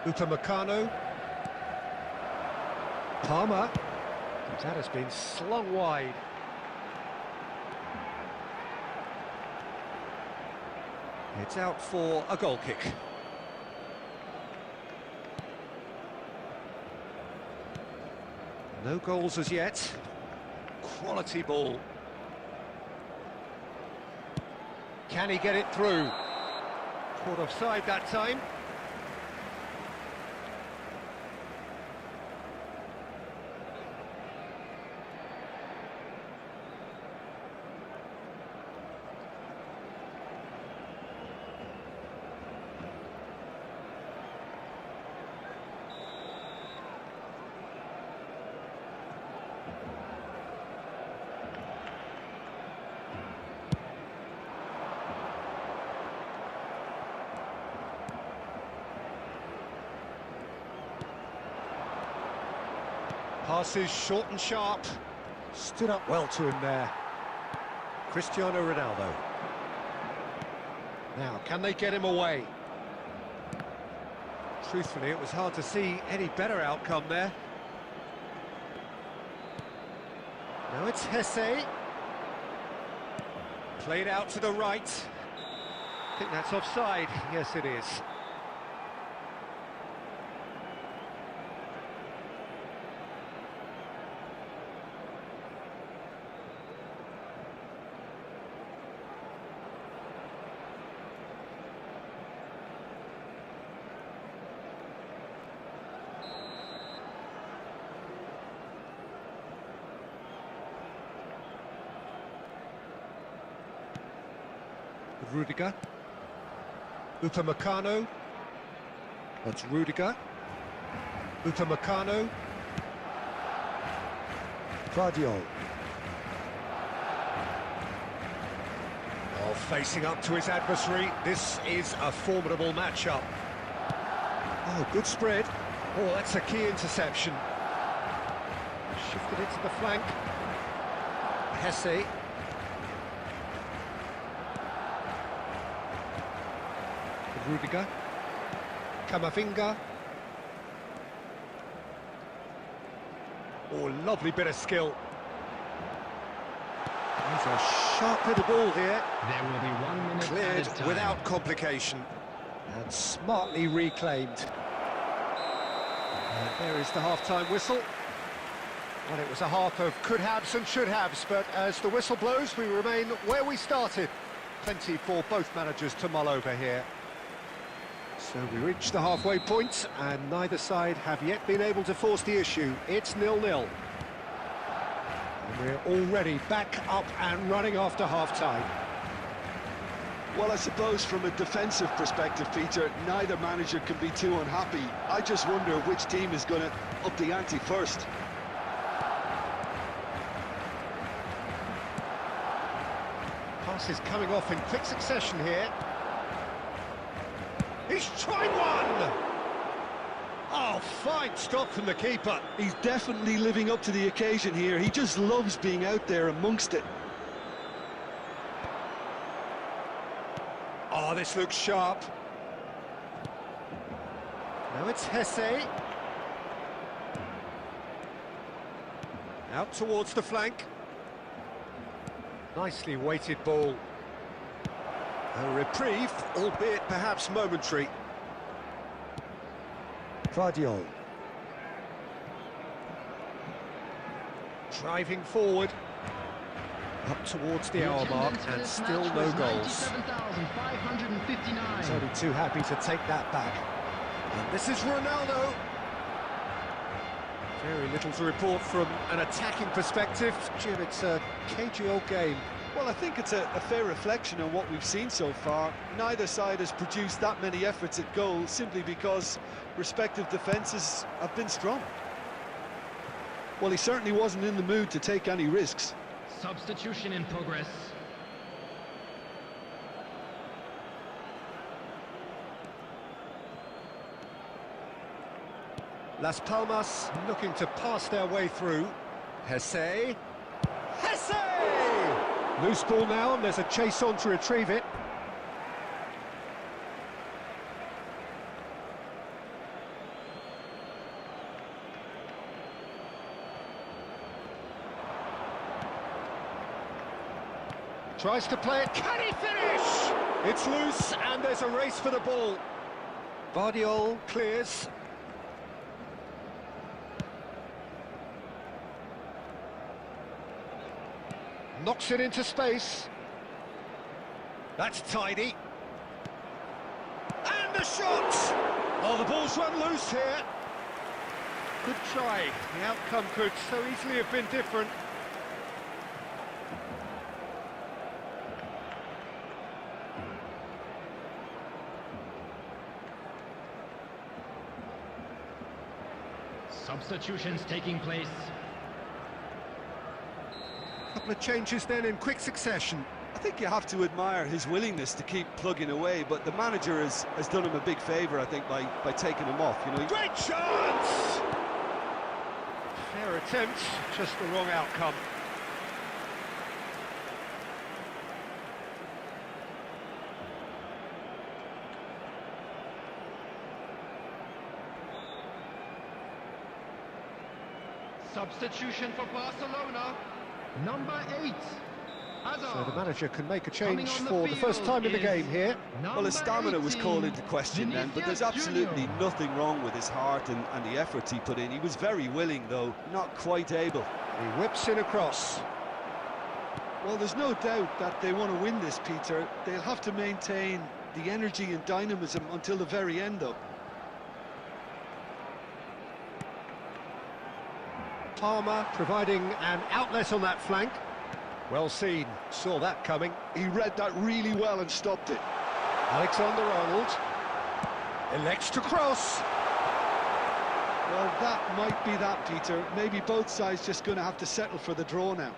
Upamecano. Palmer. That has been slung wide. It's out for a goal kick. No goals as yet. Quality ball. Can he get it through? Caught offside that time. Passes short and sharp. Stood up well to him there. Cristiano Ronaldo. Now, can they get him away? Truthfully, it was hard to see any better outcome there. Now it's Hesse. Played out to the right. I think that's offside. Yes, it is. Rudiger. Upamecano. That's Rudiger. Upamecano. Guardiola. Oh, facing up to his adversary. This is a formidable matchup. Oh, good spread. Oh, that's a key interception. Shifted it to the flank. Hesse. Rudiger, Camavinga. Oh, lovely bit of skill. There's a sharp little ball here. There will be 1 minute Cleared added time. without complication. And smartly reclaimed. And there is the half-time whistle. Well, it was a half of could-haves and should-haves, but as the whistle blows, we remain where we started. Plenty for both managers to mull over here. So we reach the halfway point, and neither side have yet been able to force the issue. It's 0-0. And we're already back up and running after half-time. Well, I suppose from a defensive perspective, Peter, neither manager can be too unhappy. I just wonder which team is going to up the ante first. Passes coming off in quick succession here. He's tried one! Oh, fine stop from the keeper. He's definitely living up to the occasion here. He just loves being out there amongst it. Oh, this looks sharp. Now it's Hesse. Out towards the flank. Nicely weighted ball. A reprieve, albeit perhaps momentary. Guardiola. Driving forward. Up towards the hour mark, and still no goals. He's only too happy to take that back. And this is Ronaldo. Very little to report from an attacking perspective. Jim, it's a cagey old game. Well, I think it's a fair reflection on what we've seen so far. Neither side has produced that many efforts at goal simply because respective defences have been strong. Well, he certainly wasn't in the mood to take any risks. Substitution in progress. Las Palmas looking to pass their way through. Hesse! Loose ball now, and there's a chase on to retrieve it. Tries to play it, can he finish? It's loose, and there's a race for the ball. Vardiol clears. Knocks it into space. That's tidy. And the shot! Oh, the ball's run loose here. Good try. The outcome could so easily have been different. Substitutions taking place. Couple of changes then in quick succession. I think you have to admire his willingness to keep plugging away, but the manager has done him a big favour, I think, by taking him off. You know, Great chance! Fair attempt, just the wrong outcome. Substitution for Barcelona. Number 8. Hazard. So the manager can make a change Coming on for the first time in the game here. well, his stamina was called into question then, but there's absolutely nothing wrong with his heart and the efforts he put in. He was very willing, though, not quite able. He whips in across. Well, there's no doubt that they want to win this, Peter. They'll have to maintain the energy and dynamism until the very end, though. Palmer providing an outlet on that flank. Well seen, saw that coming. He read that really well and stopped it. Alexander-Arnold elects to cross. Well, that might be that, Peter. Maybe both sides just going to have to settle for the draw now.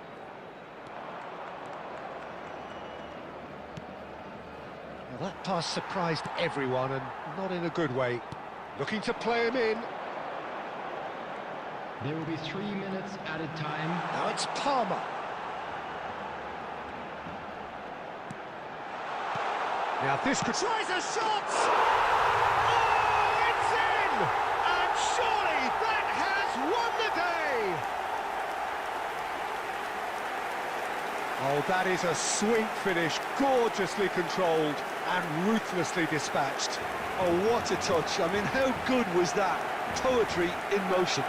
Well, that pass surprised everyone, and not in a good way. Looking to play him in. There will be 3 minutes added time. Now it's Palmer. Now this could... Tries a shot! Oh, it's in! And surely that has won the day! Oh, that is a sweet finish, gorgeously controlled and ruthlessly dispatched. Oh, what a touch. I mean, how good was that? Poetry in motion.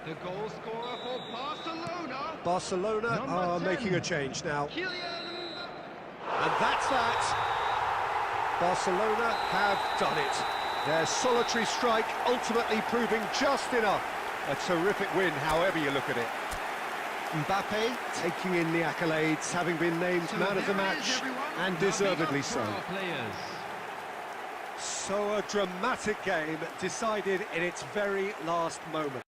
The goal scorer for Barcelona. Barcelona are Number 10. making a change now. Kylian. And that's that. Barcelona have done it. Their solitary strike ultimately proving just enough. A terrific win, however you look at it. Mbappe taking in the accolades, having been named man of the match, and deservedly so. So a dramatic game decided in its very last moment.